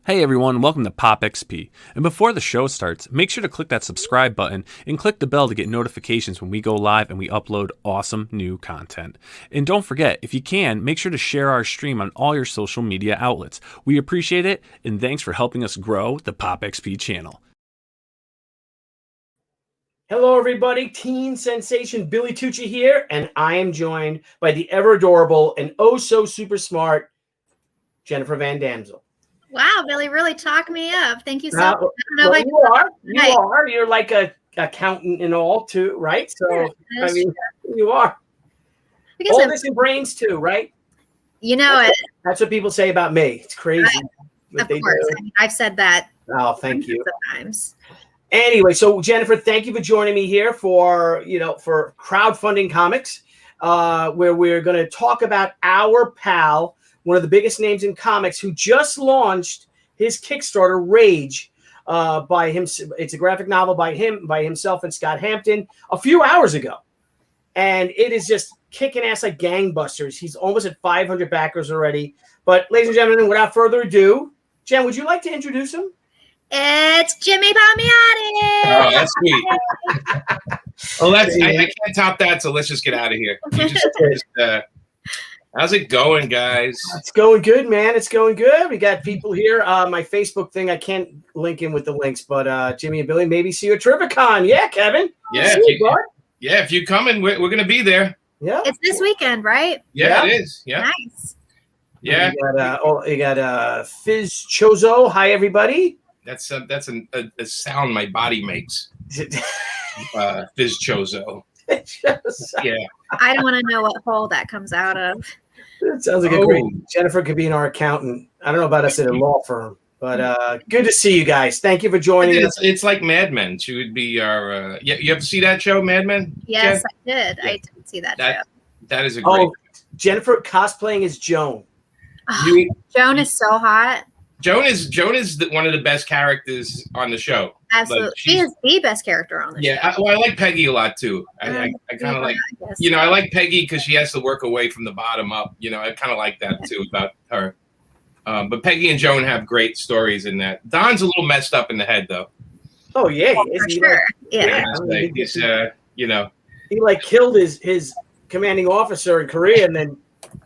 Hey everyone, welcome to PopXP. And before the show starts, make sure to click that subscribe button and click the bell to get notifications when we go live and we upload awesome new content. And don't forget, if you can, make sure to share our stream on all your social media outlets. We appreciate it, and thanks for helping us grow the PopXP channel. Hello everybody, teen sensation Billy Tucci here, and I am joined by the ever adorable and oh so super smart Jennifer Van Damsel. Wow, Billy really talked me up. Thank you so much. You are. You're like a accountant and all too, right? So I mean, you are. Because oldest in brains too, right? You know it. That's what people say about me. It's crazy. Of course, I've said that. Oh, thank you. Sometimes. Anyway, so Jennifer, thank you for joining me here for Crowdfunding Comics, where we're going to talk about our pal, one of the biggest names in comics, who just launched his Kickstarter, Rage, by him. It's a graphic novel by himself and Scott Hampton a few hours ago, and it is just kicking ass like gangbusters. He's almost at 500 backers already. But, ladies and gentlemen, without further ado, Jen, would you like to introduce him? It's Jimmy Palmiotti. Oh, that's sweet. Well, I can't top that, so let's just get out of here. How's it going, guys? It's going good, man. It's going good. We got people here. My Facebook thing, I can't link in with the links, but Jimmy and Billy, maybe see you at Trivicon. Yeah, Kevin. Yeah, if you coming, we're going to be there. Yeah, it's this weekend, right? Yeah, it is. Yeah, nice. Yeah, you got Fizz Chozo. Hi, everybody. That's a sound my body makes. Fizz Chozo. Yeah. I don't want to know what hole that comes out of. It sounds like a great. Jennifer could be in our accountant. I don't know about us at a law firm, but good to see you guys. Thank you for joining us. It's like Mad Men. She would be our. You ever see that show, Mad Men? Yes, Jen? I did. Yeah. I did see that show. That is a great. Jennifer cosplaying as Joan. Joan is so hot. Joan is one of the best characters on the show. Absolutely, like, she is the best character on the show. Yeah, I like Peggy a lot too. I kind of like, I like Peggy because she has to work her way from the bottom up. I kind of like that too about her. But Peggy and Joan have great stories in that. Don's a little messed up in the head though. Oh yeah, for sure. Yeah, he's he like killed his commanding officer in Korea and then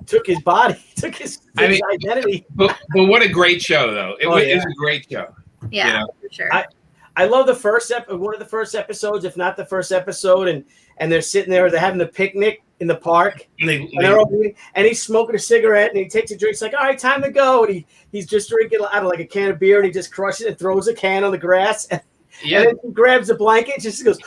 took his body, took his identity. But what a great show, though. It was a great show. Yeah, for sure. I love the one of the first episodes, if not the first episode, and they're sitting there, they're having a picnic in the park, and he's smoking a cigarette, and he takes a drink. He's like, all right, time to go. And he's just drinking out of like a can of beer, and he just crushes it and throws a can on the grass. And then he grabs a blanket and just goes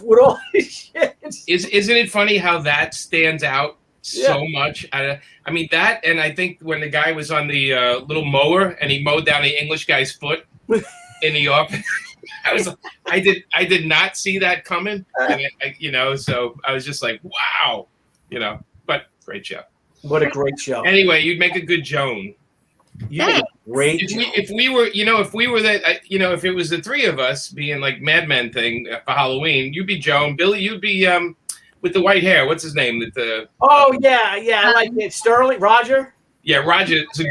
with all his shit. Isn't it funny how that stands out so much? I mean that, and I think when the guy was on the little mower and he mowed down the English guy's foot in the office, I did not see that coming, and so I was just like, wow, but great show. What a great show. Anyway, you'd make a good Joan. Great. If we were that, if it was the three of us being like Mad Men thing for Halloween, you'd be Joan. Billy, you'd be with the white hair. What's his name? I like it. Sterling, Roger. Yeah, Roger is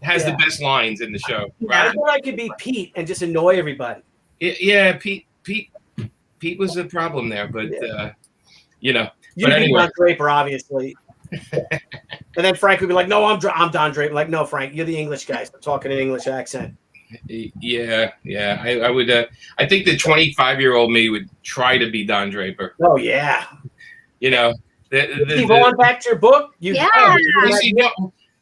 has the best lines in the show. I thought I could be Pete and just annoy everybody. Yeah, Pete was the problem there, but You'd but anyway. Don Draper, obviously. And then Frank would be like, "No, I'm Don Draper." Like, "No, Frank, you're the English guy. I'm talking an English accent." Yeah. I would. I think the 25-year-old me would try to be Don Draper. Oh yeah. Keep on back to your book.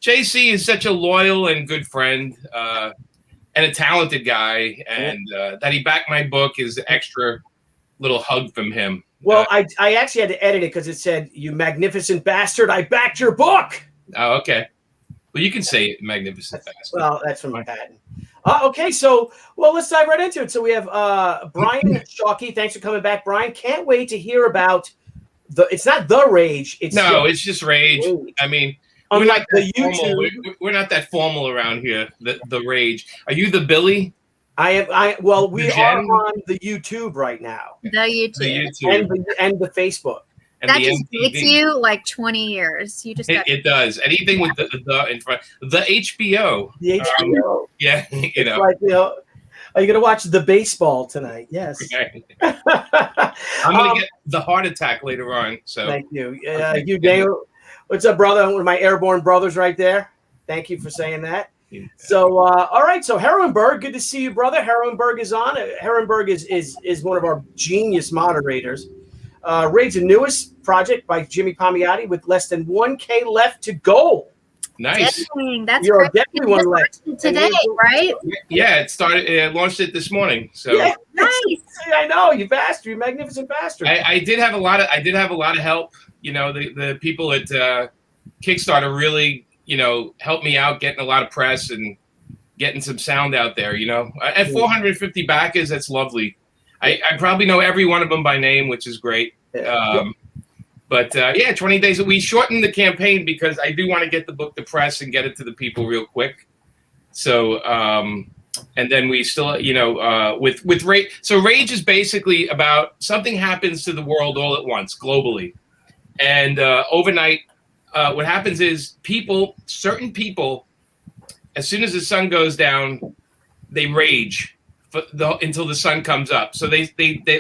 JC is such a loyal and good friend, and a talented guy, and that he backed my book is an extra little hug from him. Well, I actually had to edit it because it said, "You magnificent bastard, I backed your book." Oh, okay. Well, you can say it, magnificent bastard. Well, that's from my patent. Okay, so let's dive right into it. So we have Brian Shockey. Thanks for coming back, Brian. Can't wait to hear about it's not the Rage. It's just Rage. I mean, unlike the YouTube, we're not that formal around here. The Rage. Are you the Billy? We are on the YouTube right now. The YouTube. And the Facebook. and that the just MTV. dates you like 20 years. You just It does. Anything with the in front, the HBO. The HBO. Yeah, It's like, are you going to watch the baseball tonight? Yes. Okay. I'm going to get the heart attack later on. So thank you. You, Daniel. What's up, brother? One of my airborne brothers right there. Thank you for saying that. Yeah. So, all right. So, Herrenberg, good to see you, brother. Herrenberg is on. Herrenberg is one of our genius moderators. Raid's the newest project by Jimmy Palmiotti with less than 1K left to go. Nice. Dang, that's You're great. definitely one left Today, right? Yeah, it started. It launched it this morning. So yeah, nice. I know, you bastard, you magnificent bastard. I did have a lot of help. The people at Kickstarter really helped me out, getting a lot of press and getting some sound out there. At 450 backers, that's lovely. I probably know every one of them by name, which is great. But 20 days. We shortened the campaign because I do want to get the book to press and get it to the people real quick. So, and then we still, with Rage. So Rage is basically about something happens to the world all at once, globally. And overnight, what happens is certain people, as soon as the sun goes down, they rage until the sun comes up. So they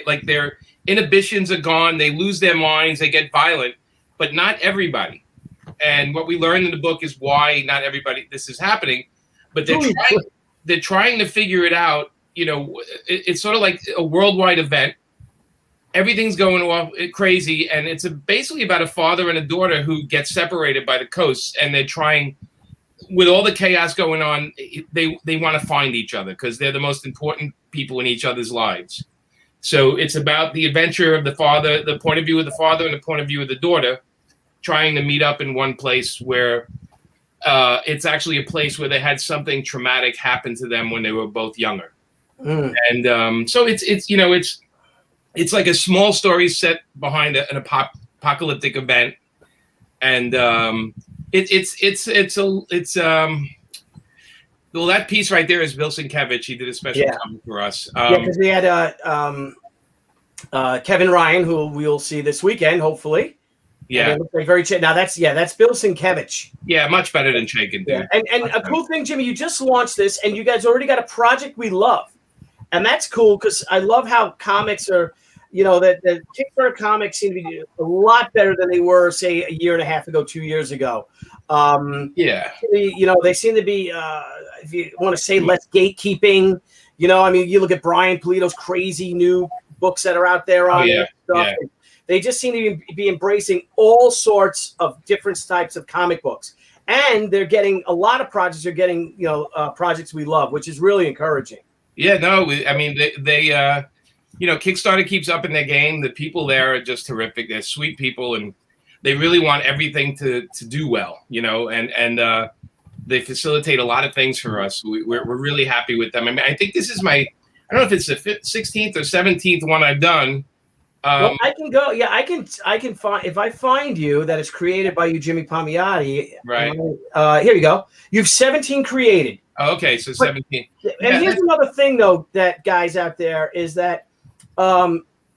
like their inhibitions are gone. They lose their minds. They get violent, but not everybody. And what we learned in the book is why not everybody this is happening. But they're trying to figure it out. It's sort of like a worldwide event. Everything's going off crazy, and it's basically about a father and a daughter who get separated by the coast, and they're trying, with all the chaos going on, they want to find each other because they're the most important people in each other's lives. So it's about the adventure of the father, the point of view of the father, and the point of view of the daughter, trying to meet up in one place where it's actually a place where they had something traumatic happen to them when they were both younger. And so it's like a small story set behind an apocalyptic event, and well, that piece right there is Bill Sienkiewicz. He did a special comic for us. Because we had Kevin Ryan, who we'll see this weekend, hopefully. Yeah, like very now that's Bill Sienkiewicz. Yeah, much better than Chaykin. Yeah. And a cool thing, Jimmy, you just launched this, and you guys already got a project we love, and that's cool because I love how comics are. That the Kickstarter comics seem to be a lot better than they were, say, a year and a half ago, 2 years ago. They seem to be, if you want to say, less gatekeeping. You look at Brian Polito's crazy new books that are out there on stuff. Yeah. They just seem to be embracing all sorts of different types of comic books, and they're getting a lot of projects. They're getting projects we love, which is really encouraging. Yeah, no, they Kickstarter keeps up in their game. The people there are just terrific. They're sweet people, and they really want everything to do well, and they facilitate a lot of things for us. We're really happy with them. I mean, I think this is I don't know if it's the 16th or 17th one I've done. Well, I can go. Yeah, I can find, if I find you that is created by you, Jimmy Palmiotti. Right. Here you go. You've 17 created. Oh, okay, so 17. And here's another thing, though, that guys out there is that,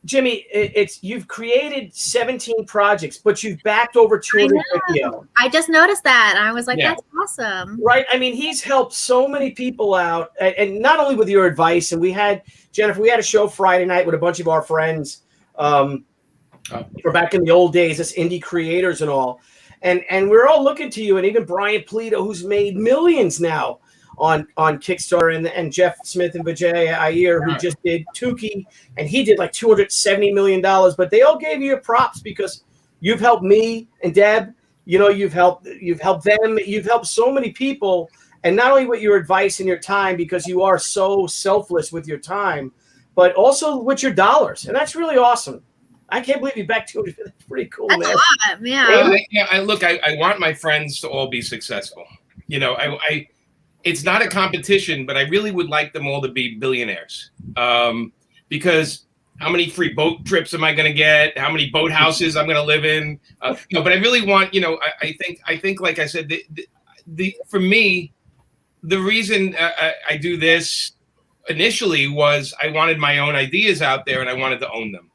Jimmy, you've created 17 projects, but you've backed over 250 of them. I just noticed that, and I was like, that's awesome. Right? I mean, he's helped so many people out, and not only with your advice, and we had a show Friday night with a bunch of our friends for back in the old days, as indie creators and all, and we're all looking to you, and even Brian Polito, who's made millions now on Kickstarter, and Jeff Smith and Vijay Iyer, who just did TUCCI, and he did like $270 million. But they all gave you your props because you've helped me and Deb. You've helped them. You've helped so many people, and not only with your advice and your time, because you are so selfless with your time, but also with your dollars, and that's really awesome. I can't believe you backed 200. That's pretty cool, man. That's a lot, yeah. I want my friends to all be successful. It's not a competition, but I really would like them all to be billionaires. Because how many free boat trips am I going to get? How many boat houses I'm going to live in? But I really want, I think, like I said, for me, the reason I do this initially was I wanted my own ideas out there and I wanted to own them.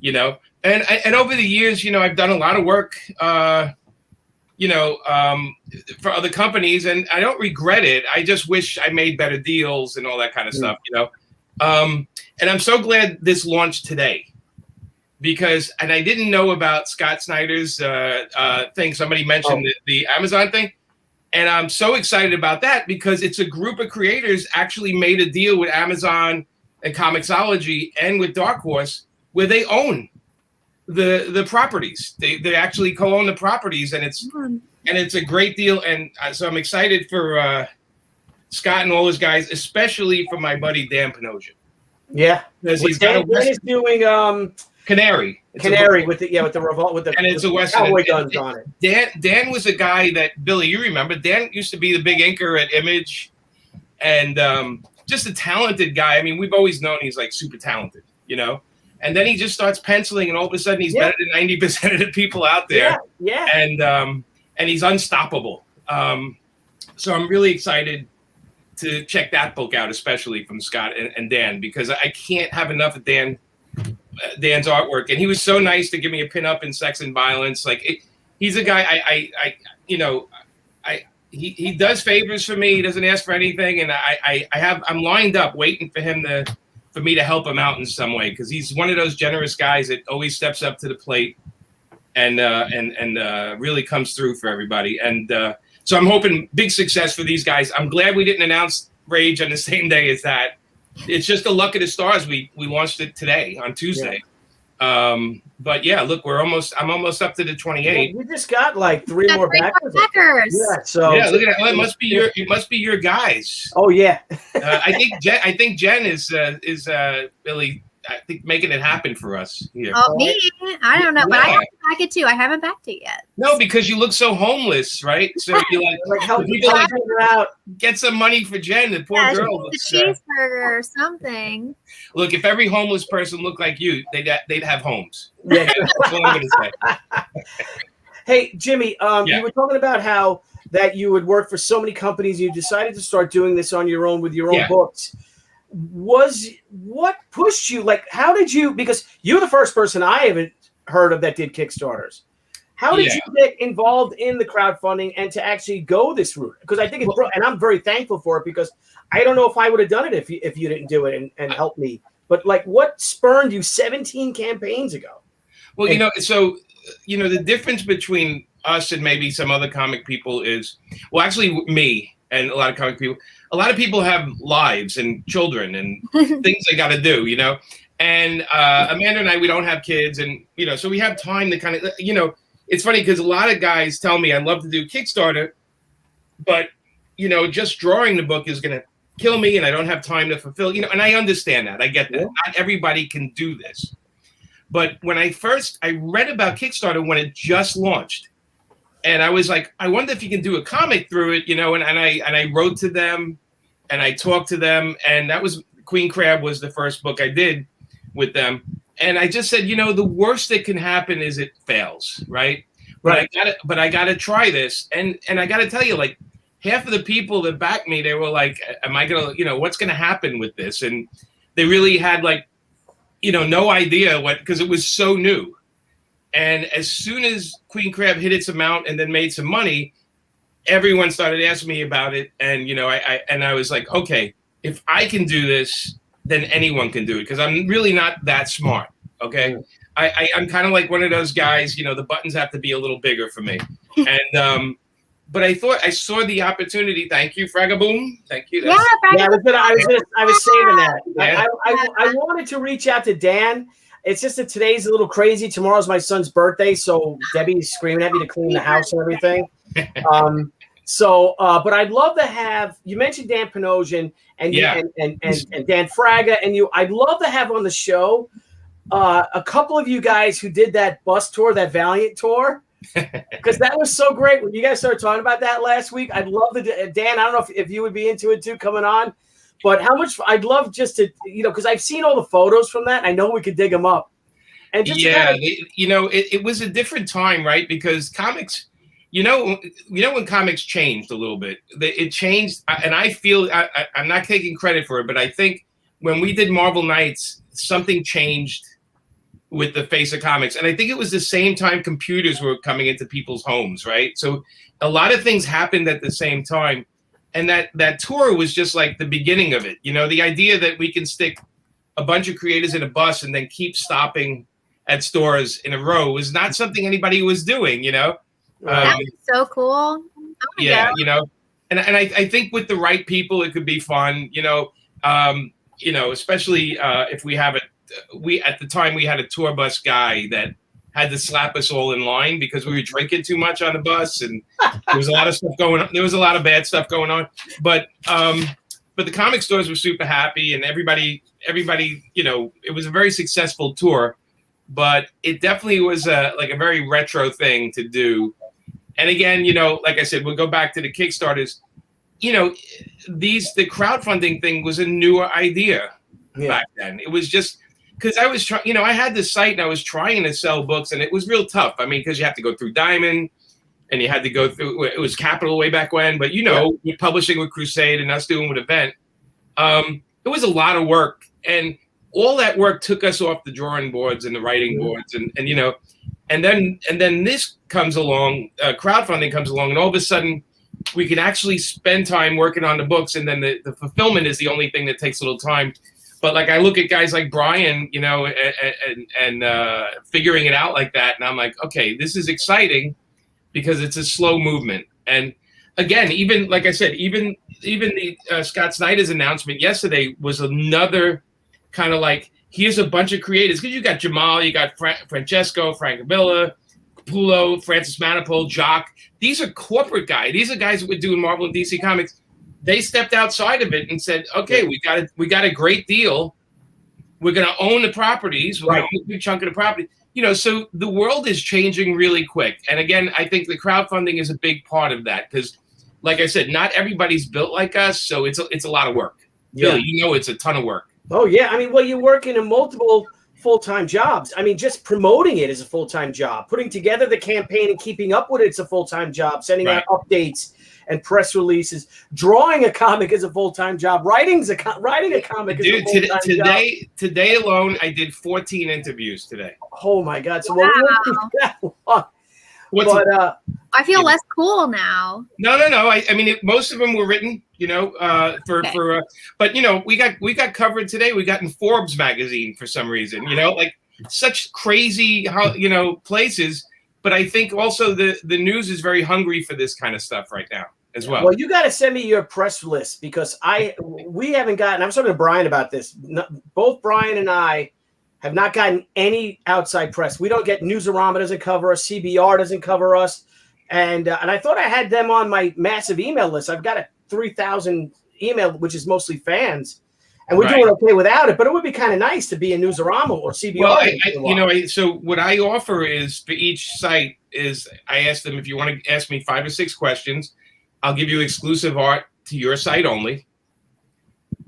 And over the years, I've done a lot of work, for other companies, and I don't regret it. I just wish I made better deals and all that kind of stuff, And I'm so glad this launched today and I didn't know about Scott Snyder's thing. Somebody mentioned the Amazon thing. And I'm so excited about that because it's a group of creators actually made a deal with Amazon and Comixology and with Dark Horse where they own the properties. They actually co-own the properties, and it's a great deal. And so I'm excited for Scott and all his guys, especially for my buddy Dan Panosian. Yeah, because he's Dan is doing Canary. Canary with the revolt with the and it's a Western cowboy guns on it. Dan was a guy that Billy, you remember? Dan used to be the big inker at Image, and just a talented guy. I mean, we've always known he's like super talented, And then he just starts penciling, and all of a sudden he's better than 90% of the people out there. Yeah. And he's unstoppable. So I'm really excited to check that book out, especially from Scott and Dan, because I can't have enough of Dan's artwork. And he was so nice to give me a pin-up in Sex and Violence. He's a guy he does favors for me. He doesn't ask for anything, and I'm lined up waiting for me to help him out in some way, because he's one of those generous guys that always steps up to the plate and really comes through for everybody. And so I'm hoping big success for these guys. I'm glad we didn't announce Rage on the same day as that. It's just the luck of the stars. We launched it today on Tuesday. Yeah. But yeah, look, I'm almost up to the 28. We just got like three more backers. Yeah, so yeah, look at that. Well, it must be your guys. Oh yeah. I think Jen is really, I think, making it happen for us here. Oh, me? I don't know, but I have to back it too. I haven't backed it yet. No, because you look so homeless, right? So you help people figure out. Get some money for Jen, the poor girl. A cheeseburger or something. Look, if every homeless person looked like you, they'd have homes. Yeah. That's all I'm gonna say. Hey, Jimmy, you were talking about how that you would work for so many companies. You decided to start doing this on your own with your own books. What pushed you? Like, how did you? Because you're the first person I haven't heard of that did Kickstarters. How did you get involved in the crowdfunding and to actually go this route? Because I think and I'm very thankful for it, because I don't know if I would have done it if you didn't do it and help me. But like, what spurred you 17 campaigns ago? Well, the difference between us and maybe some other comic people is, well, actually me and a lot of comic people. A lot of people have lives and children and things they got to do, And Amanda and I, we don't have kids, and so we have time to kind of, it's funny because a lot of guys tell me I'd love to do Kickstarter, but just drawing the book is going to kill me, and I don't have time to fulfill. And I understand that. I get that. Not everybody can do this. But when I read about Kickstarter when it just launched, and I was like, I wonder if you can do a comic through it, and I wrote to them. And I talked to them, and that was Queen Crab was the first book I did with them. And I just said, the worst that can happen is it fails, right? But I gotta try this. And I gotta tell you, like, half of the people that backed me, they were like, am I gonna, what's gonna happen with this? And they really had no idea because it was so new. And as soon as Queen Crab hit its amount and then made some money, everyone started asking me about it, and I was like, okay, if I can do this, then anyone can do it, because I'm really not that smart. Okay, I'm kind of like one of those guys. The buttons have to be a little bigger for me, and but I thought I saw the opportunity. Thank you, Fragaboom. Thank you. I was saving that. Yeah. I wanted to reach out to Dan. It's just that today's a little crazy. Tomorrow's my son's birthday, so Debbie's screaming at me to clean the house and everything. But I'd love to have you mentioned Dan Panosian and Dan Fraga and you. I'd love to have on the show a couple of you guys who did that bus tour, that Valiant tour, because that was so great when you guys started talking about that last week. I'd love to, Dan. I don't know if you would be into it too, coming on. But how much I'd love just to, because I've seen all the photos from that. And I know we could dig them up. And just it was a different time, right? Because comics, when comics changed a little bit, it changed. And I feel I'm not taking credit for it, but I think when we did Marvel Knights, something changed with the face of comics. And I think it was the same time computers were coming into people's homes, right? So a lot of things happened at the same time. And that tour was just like the beginning of it. You know, the idea that we can stick a bunch of creators in a bus and then keep stopping at stores in a row was not something anybody was doing, you know? That was so cool. Yeah, you know, and I think with the right people, it could be fun, you know, especially if we have at the time we had a tour bus guy that had to slap us all in line because we were drinking too much on the bus, and there was a lot of stuff going on. There was a lot of bad stuff going on, but the comic stores were super happy, and everybody, you know, it was a very successful tour, but it definitely was a very retro thing to do. And again, you know, like I said, we'll go back to the Kickstarters. You know, the crowdfunding thing was a newer idea back then. It was just because I was trying, you know, I had this site and I was trying to sell books, and it was real tough. I mean, because you have to go through Diamond, and you had to go through, it was Capital way back when, but you know, publishing with Crusade and us doing with Event, it was a lot of work, and all that work took us off the drawing boards and the writing boards, and you know, and then this comes along, crowdfunding comes along, and all of a sudden we can actually spend time working on the books, and then the fulfillment is the only thing that takes a little time. But like I look at guys like Brian, you know, and figuring it out like that, and I'm like, okay, this is exciting because it's a slow movement. And again, even like I said, even the Scott Snyder's announcement yesterday was another kind of like, here's a bunch of creators, because you got Jamal, you got Francesco, Frank Villa, Capullo, Francis Manipul, Jock. These are corporate guys. These are guys that were doing Marvel and DC Comics. They stepped outside of it and said, okay, we got a great deal. We're going to own the properties. We're going to own a big chunk of the property. You know, so the world is changing really quick. And again, I think the crowdfunding is a big part of that because, like I said, not everybody's built like us. So it's a lot of work. Yeah. Billy, you know, it's a ton of work. Oh, yeah. I mean, well, you're working in multiple full-time jobs. I mean, just promoting it is a full-time job. Putting together the campaign and keeping up with it's a full-time job. Sending out updates and press releases. Drawing a comic is a full-time job. Writing a comic is a full-time job. Today alone, I did 14 interviews today. Oh my God! So I feel less cool now. No. I mean, most of them were written, you know, but you know, we got covered today. We got in Forbes magazine for some reason, you know, like such crazy, places. But I think also the news is very hungry for this kind of stuff right now as well. Well, you got to send me your press list because we haven't gotten. I was talking to Brian about this. Both Brian and I have not gotten any outside press. We don't get Newsarama doesn't cover us. CBR doesn't cover us. And I thought I had them on my massive email list. I've got a 3,000 email, which is mostly fans. And we're doing okay without it, but it would be kind of nice to be in Newsarama or CBR. Well, so what I offer is for each site is I ask them if you want to ask me 5 or 6 questions, I'll give you exclusive art to your site only.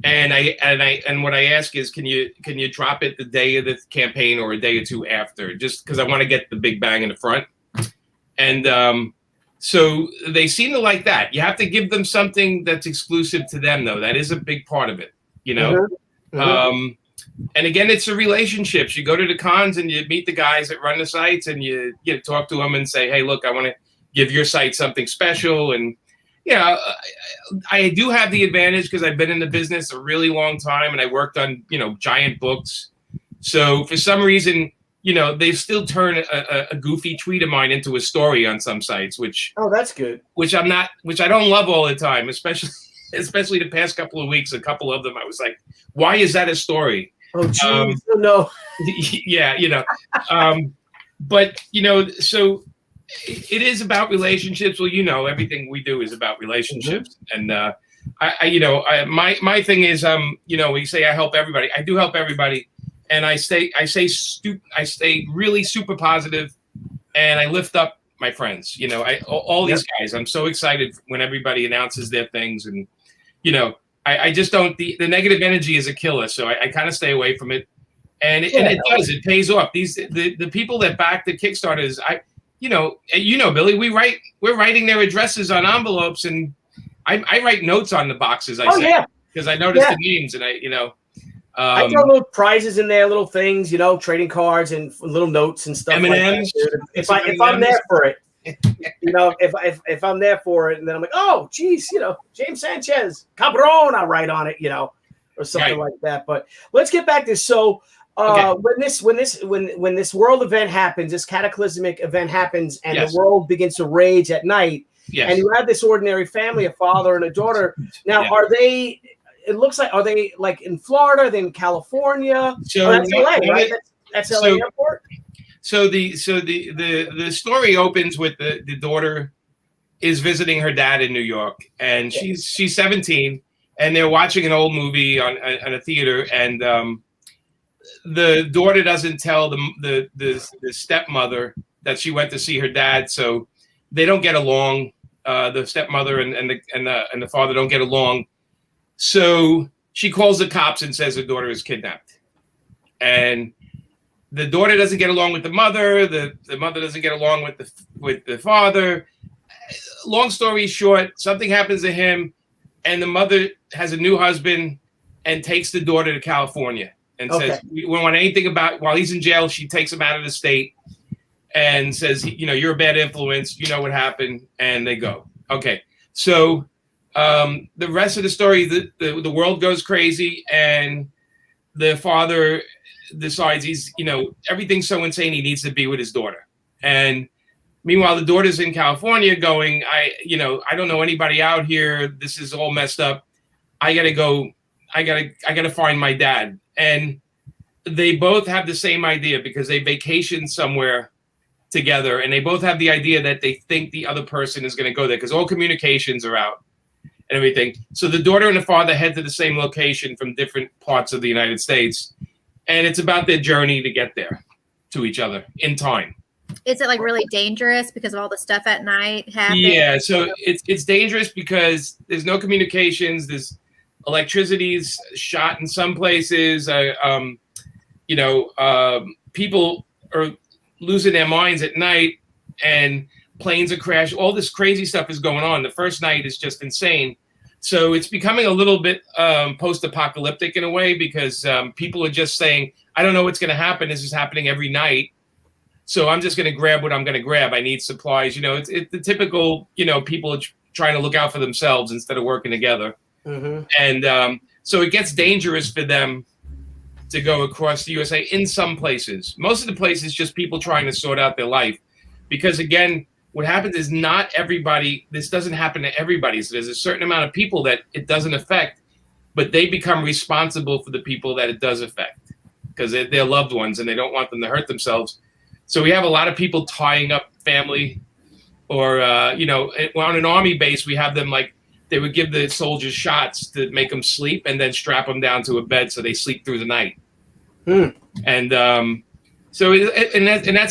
And what I ask is, can you drop it the day of the campaign or a day or two after, just because I want to get the big bang in the front. And so they seem to like that. You have to give them something that's exclusive to them, though. That is a big part of it. You know, and again, it's the relationships. You go to the cons and you meet the guys that run the sites, and you talk to them and say, "Hey, look, I want to give your site something special." And I do have the advantage because I've been in the business a really long time, and I worked on giant books. So for some reason, they still turn a goofy tweet of mine into a story on some sites, which that's good. Which I don't love all the time, especially the past couple of weeks. A couple of them, I was like, why is that a story? Oh, geez, no. Yeah, but so it is about relationships. Well, everything we do is about relationships, and my thing is, we say I help everybody. I do help everybody, and I stay really super positive, and I lift up my friends. All these guys. I'm so excited when everybody announces their things, and I just don't. The negative energy is a killer, so I kind of stay away from it, and it does. It pays off. The people that back the Kickstarters, Billy, we're writing their addresses on envelopes, and I write notes on the boxes. I say because I noticed the names, and I throw little prizes in there, little things, trading cards and little notes and stuff. M&Ms. If I'm there for it, if I'm there for it, and then I'm like, oh, geez, James Sanchez, Cabron, I'll write on it, or something like that. But let's get back to this. So when this world event happens, this cataclysmic event happens, and the world begins to rage at night, and you have this ordinary family, a father and a daughter. Now, are they? It looks like, are they like in Florida? Are they in California? So that's LA, right? That's LA airport. So the story opens with the daughter is visiting her dad in New York, and she's 17, and they're watching an old movie on a theater, and the daughter doesn't tell the stepmother that she went to see her dad, so they don't get along. The stepmother and the father don't get along. So she calls the cops and says her daughter is kidnapped. And the daughter doesn't get along with the mother. The mother doesn't get along with the father. Long story short, something happens to him, and the mother has a new husband and takes the daughter to California and says, we don't want anything about, while he's in jail, she takes him out of the state and says, you're a bad influence. You know what happened. And they go. Okay. So the rest of the story, the world goes crazy, and the father decides everything's so insane he needs to be with his daughter. And meanwhile, the daughter's in California going, I don't know anybody out here. This is all messed up. I gotta go. I gotta find my dad. And they both have the same idea because they vacation somewhere together, and they both have the idea that they think the other person is going to go there because all communications are out and everything. So the daughter and the father head to the same location from different parts of the United States, and it's about their journey to get there to each other in time. Is it like really dangerous because of all the stuff at night happening? Yeah, so it's dangerous because there's no communications. There's electricity's shot in some places. People are losing their minds at night, and planes are crashing. All this crazy stuff is going on. The first night is just insane. So it's becoming a little bit post-apocalyptic in a way because people are just saying, I don't know what's going to happen. This is happening every night. So I'm just going to grab what I'm going to grab. I need supplies. It's the typical, people are trying to look out for themselves instead of working together. Mm-hmm. And so it gets dangerous for them to go across the USA in some places. Most of the places, just people trying to sort out their life. Because again, what happens is not everybody, this doesn't happen to everybody. So there's a certain amount of people that it doesn't affect, but they become responsible for the people that it does affect because they're loved ones and they don't want them to hurt themselves. So we have a lot of people tying up family or, on an army base, we have them they would give the soldiers shots to make them sleep and then strap them down to a bed so they sleep through the night. And that's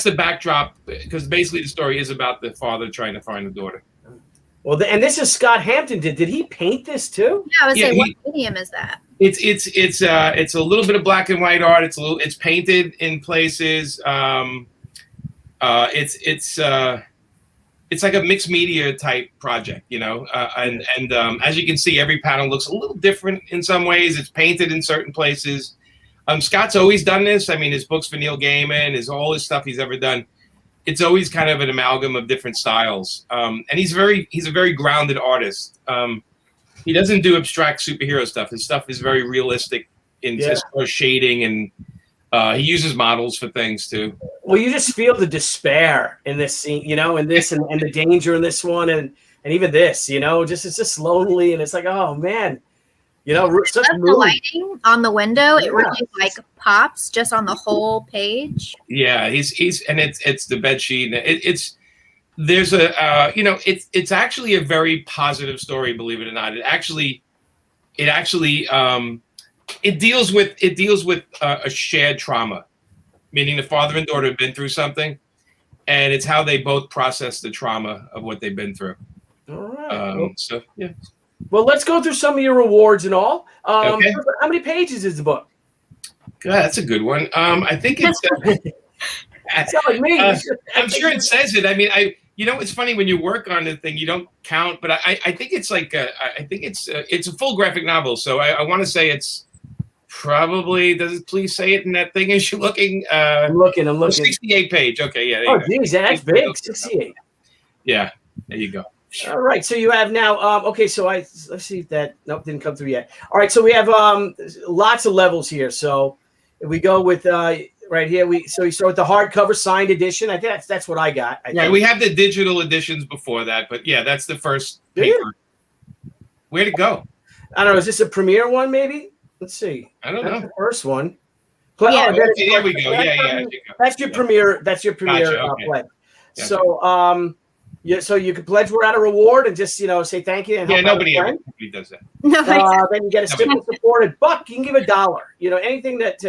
the backdrop because basically the story is about the father trying to find the daughter. Well, and this is Scott Hampton. Did he paint this too? Yeah, I would say, what medium is that? It's a little bit of black and white art. It's painted in places. It's like a mixed media type project, and as you can see, every panel looks a little different in some ways. It's painted in certain places. Scott's always done this. I mean, his books for Neil Gaiman, all his stuff he's ever done. It's always kind of an amalgam of different styles. And he's a very grounded artist. He doesn't do abstract superhero stuff. His stuff is very realistic in just shading, and he uses models for things too. Well, you just feel the despair in this scene, in this and the danger in this one, and even this, it's just lonely, and it's like, oh man. Such the lighting on the window, it really pops just on the whole page. Yeah, it's the bed sheet. It's actually a very positive story, believe it or not. It deals with a shared trauma, meaning the father and daughter have been through something, and it's how they both process the trauma of what they've been through. All right. So yeah. Well, let's go through some of your rewards and all. Okay. How many pages is the book? God, that's a good one. I think it's. It's not like me. I'm sure it says it. I mean, it's funny when you work on the thing, you don't count, but I think it's it's a full graphic novel. So I want to say it's Probably. Does it please say it in that thing as you're looking? I'm looking. 68 page. Okay, yeah. Oh, geez, that's big. 68. Yeah, there you go. All right, so you have now. Okay, so let's see if that. Nope, didn't come through yet. All right, so we have lots of levels here. So if we go with right here, we start with the hardcover signed edition. I think that's what I got. Right, we have the digital editions before that, but yeah, that's the first paper. Where'd it go? I don't know. Is this a premiere one? Maybe. Let's see. I don't know. The first one. Yeah. There we go. Yeah. That's your premiere. That's your premiere Gotcha, okay. pledge. Gotcha. So so you can pledge without a reward and just say thank you and help nobody does that. then you get a student supported buck. You can give $1. Anything that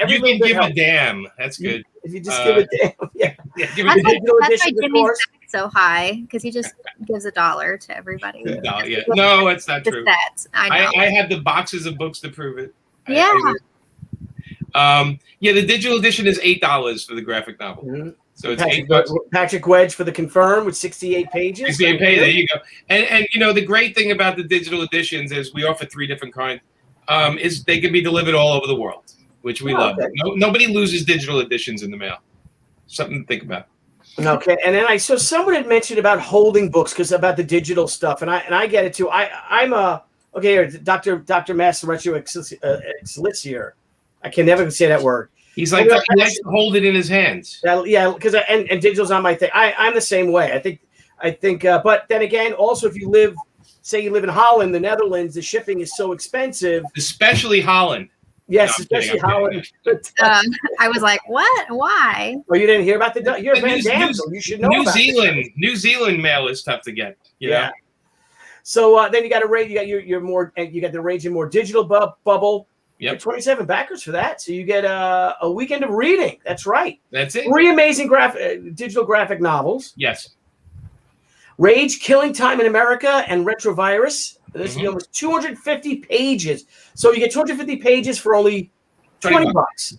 you can give a damn. That's good. If you just give a damn, That's why Jimmy's back so high, because he just gives $1 to everybody. No, that's not true. Sets. I know. I have the boxes of books to prove it. Yeah. The digital edition is $8 for the graphic novel. Mm-hmm. So it's $8. Patrick Wedge for the Confirm with 68 pages. 68 pages. There you go. And the great thing about the digital editions is we offer 3 different kinds. Is they can be delivered all over the world, which we love. Okay. Nobody loses digital editions in the mail. Something to think about. Okay, and then someone had mentioned about holding books about the digital stuff, and I get it too. I'm Dr. Master Retro Exlicier. I can never say that word. He's like, he likes to hold it in his hands. Because and digital's not my thing. I'm the same way. I think. But then again, also if you live in Holland, the Netherlands, the shipping is so expensive. Especially Holland. Yes, especially Holland. I was like, what? Why? Oh, you didn't hear about you're Van Damsel. You should know New about Zealand. New Zealand mail is tough to get. You know? So then you got a rate. You got your more. You got the Rage and More digital bubble. Yep. 27 backers for that. So you get a weekend of reading. That's right. That's it. 3 amazing digital graphic novels. Yes. Rage, Killing Time in America, and Retrovirus. This is almost 250 pages. So you get 250 pages for only $20.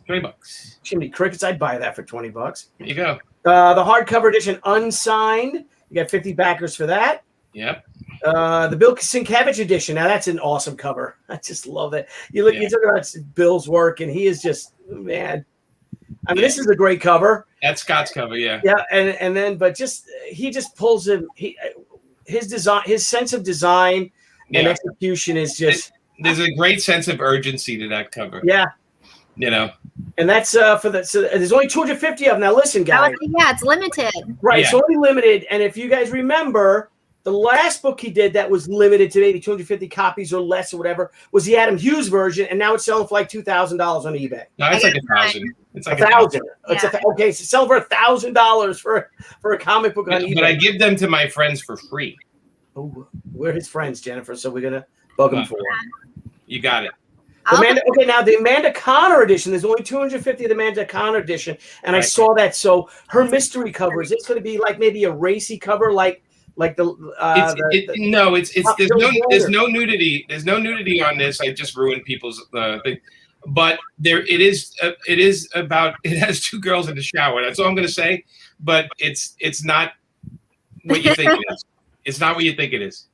$20. Jiminy Crickets, I'd buy that for $20. There you go. The hardcover edition, unsigned. You got 50 backers for that. Yep. The Bill Sienkiewicz edition. Now that's an awesome cover. I just love it. You talk about Bill's work, and he is just this is a great cover. That's Scott's cover, yeah. Yeah, and then he just pulls him. His design, his sense of design and execution is just. There's a great sense of urgency to that cover. Yeah. And that's for the. So there's only 250 of them. Now listen, guys. It's limited. Right, Yeah. it's only limited, and if you guys remember. The last book he did that was limited to maybe 250 copies or less or whatever was the Adam Hughes version, and now it's selling for like $2,000 on eBay. No, it's like $1,000. It's like $1,000. Yeah. Okay, so sell for $1,000 for a comic book on eBay. But I give them to my friends for free. Oh, we're his friends, Jennifer, so we're gonna bug him for it. You got it. Now the Amanda Connor edition. There's only 250 of the Amanda Connor edition, and I saw that. So her mystery cover is it's going to be like maybe a racy cover, like the there's no nudity. There's no nudity on this. I just ruined people's thing. But it has 2 girls in the shower. That's all I'm going to say. But it's not what you think it is. It's not what you think it is.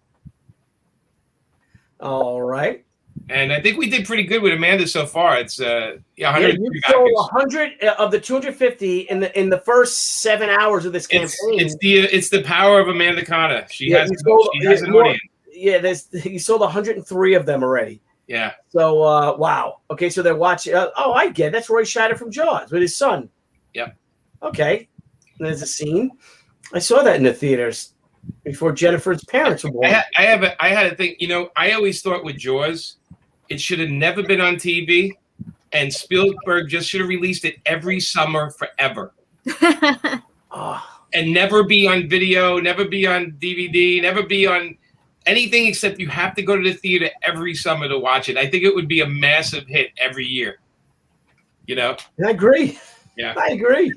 All right. And I think we did pretty good with Amanda so far. It's 100. You sold 100 of the 250 in the first 7 hours of this campaign. It's the power of Amanda Connor. She has an audience. Yeah, you sold 103 of them already. Yeah. So wow. Okay, so they're watching. I get it. That's Roy Scheider from Jaws with his son. Yep. Okay. And there's a scene. I saw that in the theaters before Jennifer's parents were born. I had a thing. I always thought with Jaws. It should have never been on TV, and Spielberg just should have released it every summer forever. And never be on video, never be on DVD, never be on anything except you have to go to the theater every summer to watch it. I think it would be a massive hit every year. I agree. Yeah. I agree.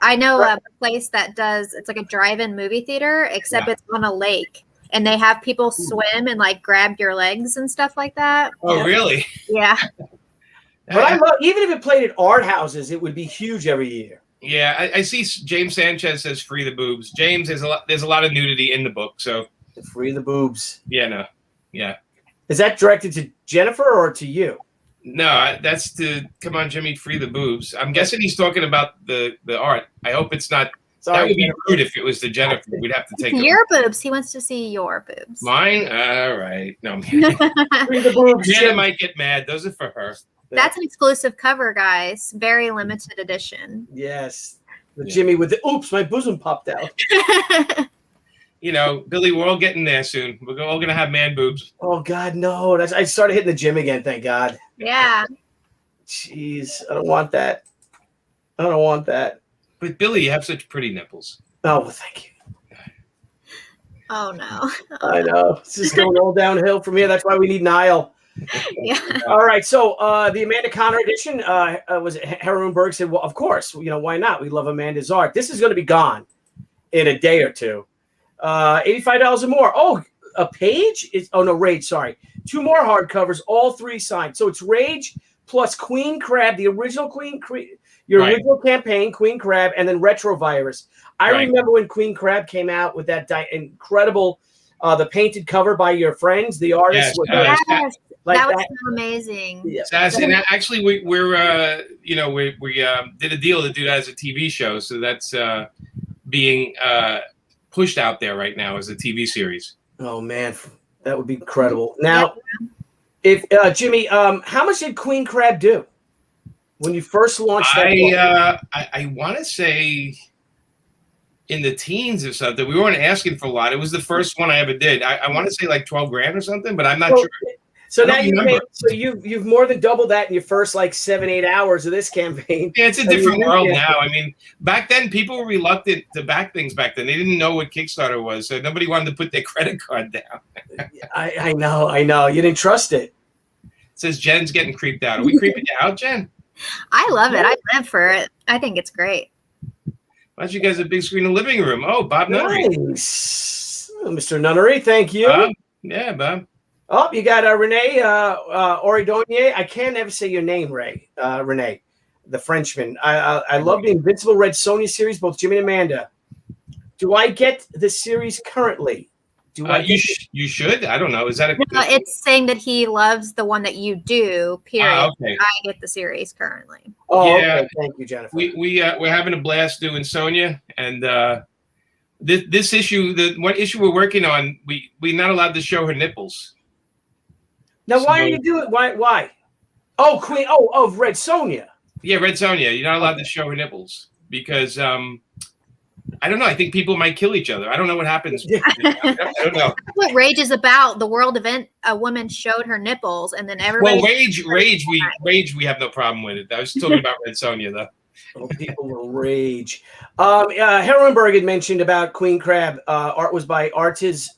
I know a place that it's like a drive-in movie theater, except it's on a lake. And they have people swim and like grab your legs and stuff like that. Oh, really? Yeah. But I love, even if it played at art houses, it would be huge every year. Yeah, I see James Sanchez says free the boobs. James, there's a lot of nudity in the book, so Free the boobs. Yeah, no. Yeah. Is that directed to Jennifer or to you? No, that's to come on, Jimmy, free the boobs. I'm guessing he's talking about the art. I hope it's not. Sorry, that would be Jennifer. rude if it was the Jennifer. We'd have to take Your boobs. He wants to see your boobs. mine. All right, no, man. Free the boobs, Jana Jim. might get mad. Those are for her. That's an exclusive cover, guys. Very limited edition. Yes. The Yeah. Jimmy with the oops, my bosom popped out. You know, Billy, we're all getting there soon. We're all gonna have man boobs. Oh God, no! I started hitting the gym again. Thank God. Yeah. Jeez, I don't want that. I don't want that. But Billy, you have such pretty nipples. Oh, well, thank you. Oh no. I know. This is going all downhill from here. That's why we need Niall. Yeah. All right. So the Amanda Connor edition was it Herrenberg said, well, of course, why not? We love Amanda's art. This is going to be gone in a day or two. $85 or more. Oh, a page is. Oh no, Rage. Sorry, 2 more hardcovers, all 3 signed. So it's Rage plus Queen Crab, the original your original campaign, Queen Crab, and then Retrovirus. I remember when Queen Crab came out with that incredible, the painted cover by your friends, the artists. Yes, like that was so amazing. Yeah. And actually, we did a deal to do that as a TV show, so that's being pushed out there right now as a TV series. Oh man, that would be incredible. Now, if Jimmy, how much did Queen Crab do when you first launched that? I want to say in the teens or something. We weren't asking for a lot. It was the first one I ever did. I want to say like 12 grand or something, but I'm not sure. So now you've more than doubled that in your first like 7-8 hours of this campaign. Yeah, it's a different world now. I mean, back then people were reluctant to back things. Back then they didn't know what Kickstarter was, so nobody wanted to put their credit card down. I know. You didn't trust it. It says Jen's getting creeped out. Are we creeping you out, Jen? I love it. I live for it. I think it's great. Why don't you guys have a big screen in the living room? Oh, Bob Nunnery. Nice. Mr. Nunnery, thank you. Yeah, Bob. Oh, you got Renee Oridonier. I can't ever say your name, Renee, the Frenchman. I love the Invincible Red Sonja series, both Jimmy and Amanda. Do I get the series currently? You should. I don't know. Is that a? No, it's saying that he loves the one that you do. Period. Okay. I get the series currently. Oh, Yeah. okay. Thank you, Jennifer. We're having a blast doing Sonja, and this issue, what issue we're working on, we're not allowed to show her nipples. Now, why are you doing? Why? Oh, Queen. Oh, of Red Sonja. Yeah, Red Sonja. You're not allowed to show her nipples because I don't know. I think people might kill each other. I don't know what happens. I don't know. That's what Rage is about. The world event, a woman showed her nipples, and then everybody. Well, Rage. We have no problem with it. I was talking about Red Sonja though. Oh, people will rage. Herrenberg had mentioned about Queen Crab. Art was by Artiz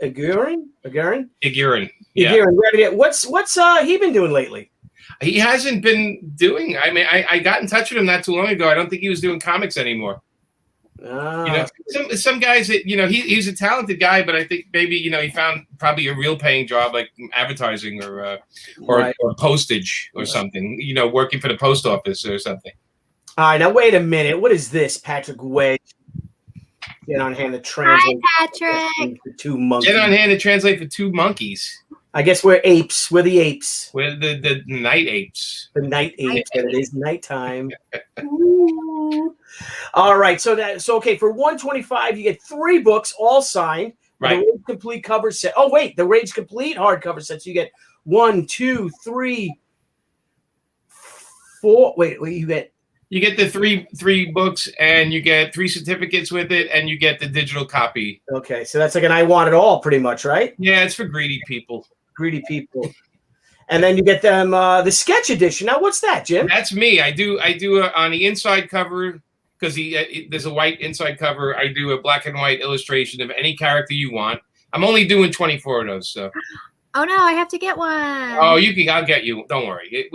Aguirre. Yeah. What's he been doing lately? He hasn't been doing. I mean, I got in touch with him not too long ago. I don't think he was doing comics anymore. Some guys that he's a talented guy, but I think maybe he found probably a real paying job like advertising or postage or something. Working for the post office or something. All right, now wait a minute. What is this, Patrick Wedge? Get on hand to translate. Hi, Patrick. For 2 monkeys. Get on hand to translate for 2 monkeys. I guess we're apes. We're the apes. We're the night apes. The night apes. And it is nighttime. All right. So okay. For $125, you get 3 books, all signed. Right. The Rage Complete cover set. Oh wait, the Rage Complete hardcover set. So you get 1, 2, 3, 4. Wait. You get. You get the three books, and you get 3 certificates with it, and you get the digital copy. Okay, so that's like an I want it all, pretty much, right? Yeah, it's for greedy people. Greedy people. And then you get them the sketch edition. Now, what's that, Jim? That's me. I do on the inside cover because there's a white inside cover. I do a black and white illustration of any character you want. I'm only doing 24 of those. So. Oh no, I have to get one. Oh, I'll get you. Don't worry.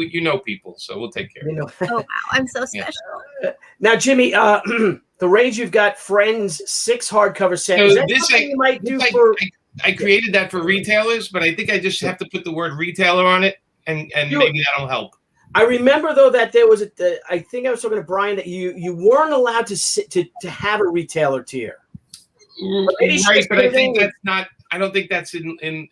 People, so we'll take care of it. Oh wow, I'm so special. Yeah. Now, Jimmy, the Rage, you've got Friends 6 hardcover set. So is that something you might do for? I created that for retailers, but I think I just have to put the word retailer on it, and maybe that'll help. I remember though that there was I think I was talking to Brian that you weren't allowed to have a retailer tier. Right, but I think that's not. I don't think that's in.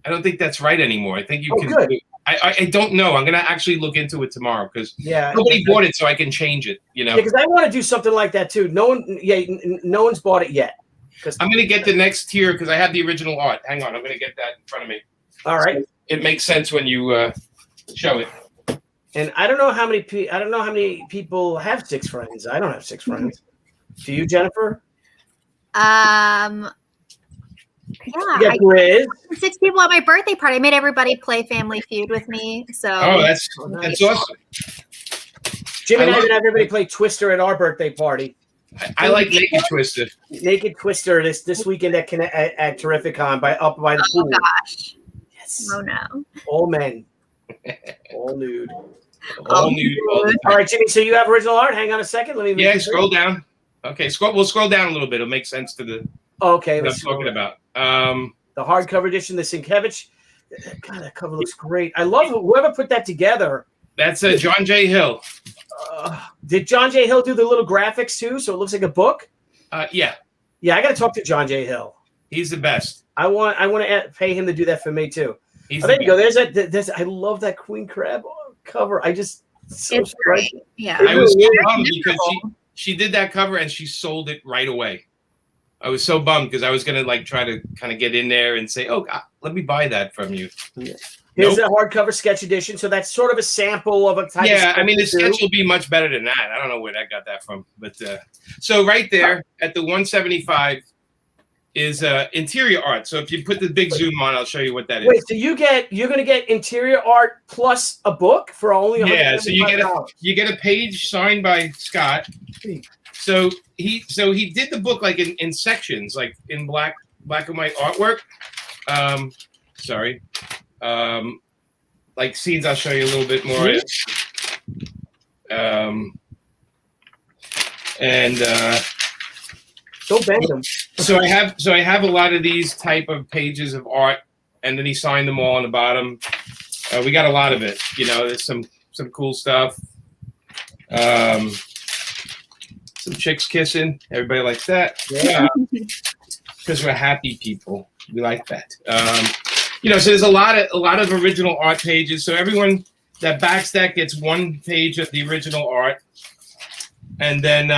I don't think that's right anymore. I think you can. Good. I don't know. I'm gonna actually look into it tomorrow because Yeah, nobody bought it, so I can change it. You know. Yeah, because I want to do something like that too. No one's bought it yet. I'm gonna get the next tier because I have the original art. Hang on, I'm gonna get that in front of me. All right. So it makes sense when you show it. And I don't know how many people have 6 friends. I don't have 6 friends. Do you, Jennifer? Yeah, Yeah, Grizz. 6 people at my birthday party. I made everybody play Family Feud with me. So That's awesome. Jimmy and I would have everybody play Twister at our birthday party. I like Naked Twister. Naked Twister this weekend at Terrificon up by the pool. Oh gosh. Yes. Oh no. All men. All nude. All nude. All right, Jimmy. So you have original art. Hang on a second. Let me. Scroll down. Okay, we'll scroll down a little bit. It'll make sense to the. Okay. What I'm talking about. The hardcover edition, the Sienkiewicz. God, that cover looks great. I love whoever put that together. That's John J. Hill. Did John J. Hill do the little graphics too? So it looks like a book. Yeah. Yeah, I got to talk to John J. Hill. He's the best. I want to pay him to do that for me too. There you go. There's I love that Queen Crab cover. It's striking. great. Yeah. I was so bummed because she did that cover and she sold it right away. I was so bummed because I was gonna try to kind of get in there and say, "Oh, God, let me buy that from you." Yeah. Here's a hardcover sketch edition, so that's sort of a sample of a type. Yeah, I mean the sketch will be much better than that. I don't know where that got that from, but so right there at the 175 is interior art. So if you put the big zoom on, I'll show you what that is. Wait, so you're gonna get interior art plus a book for only $175. So you get a page signed by Scott. So he did the book in sections, like in black and white artwork. Like scenes. I'll show you a little bit more. Don't bend them. So I have a lot of these type of pages of art, and then he signed them all on the bottom. We got a lot of it. There's some cool stuff. Some chicks kissing. Everybody likes that. Yeah. Because we're happy people. We like that. So there's a lot of original art pages. So everyone that backs that gets one page of the original art, and then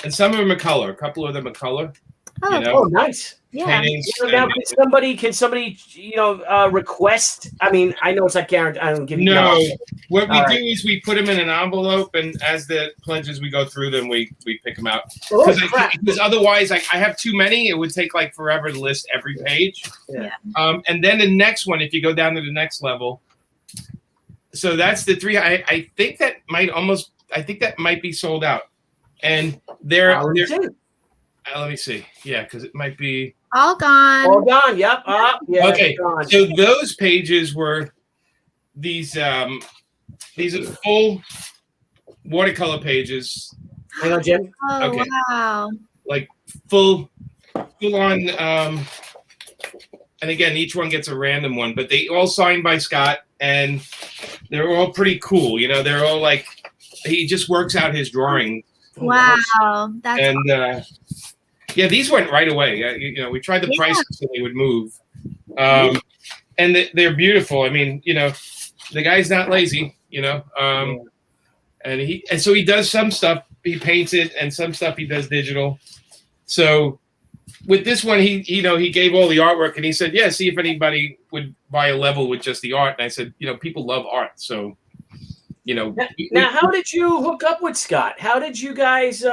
and some of them are color. A couple of them are color. Oh, nice. Yeah. Now, can somebody request? I mean, I know it's not guaranteed. I don't give you. No, what we do is we put them in an envelope, and as the pledges we go through them, we pick them out. Because otherwise, I have too many. It would take forever to list every page. Yeah. And then the next one, if you go down to the next level, so that's the 3. I think that might be sold out, and they're let me see. Yeah, because it might be all gone. All gone. Yep. Yeah. Okay. Gone. So those pages were these are full watercolor pages. Hang on, Jim. Oh, okay. Wow. Like full on. And again, each one gets a random one, but they all signed by Scott, and they're all pretty cool. They're all he just works out his drawing. Wow. That's and. Yeah, these went right away. We tried the prices so they would move, and they're beautiful. I mean, the guy's not lazy, and so he does some stuff. He paints it, and some stuff he does digital. So with this one, he gave all the artwork, and he said, "Yeah, see if anybody would buy a level with just the art." And I said, people love art, so. Now, how did you hook up with Scott? How did you guys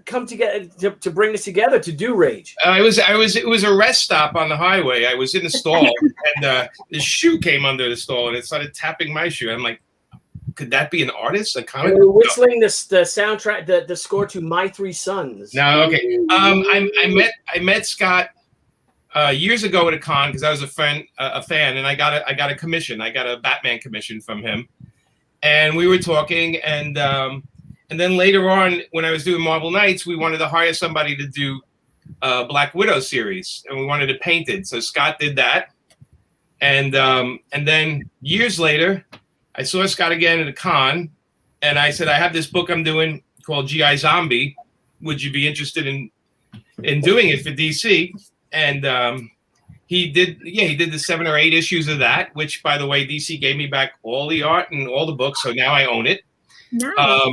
come together to bring this together to do Rage? It was a rest stop on the highway. I was in the stall, and the shoe came under the stall, and it started tapping my shoe. I'm like, could that be an artist? A comic? We were whistling the soundtrack, the score to My 3 Sons. No, okay. I met Scott years ago at a con because I was a fan, and I got a commission. I got a Batman commission from him. And we were talking, and then later on, when I was doing Marvel Knights, we wanted to hire somebody to do a Black Widow series, and we wanted to paint it. So Scott did that, and then years later, I saw Scott again at a con, and I said, I have this book I'm doing called G.I. Zombie. Would you be interested in doing it for DC? And he did the 7 or 8 issues of that, which, by the way, DC gave me back all the art and all the books, so now I own it. Nice.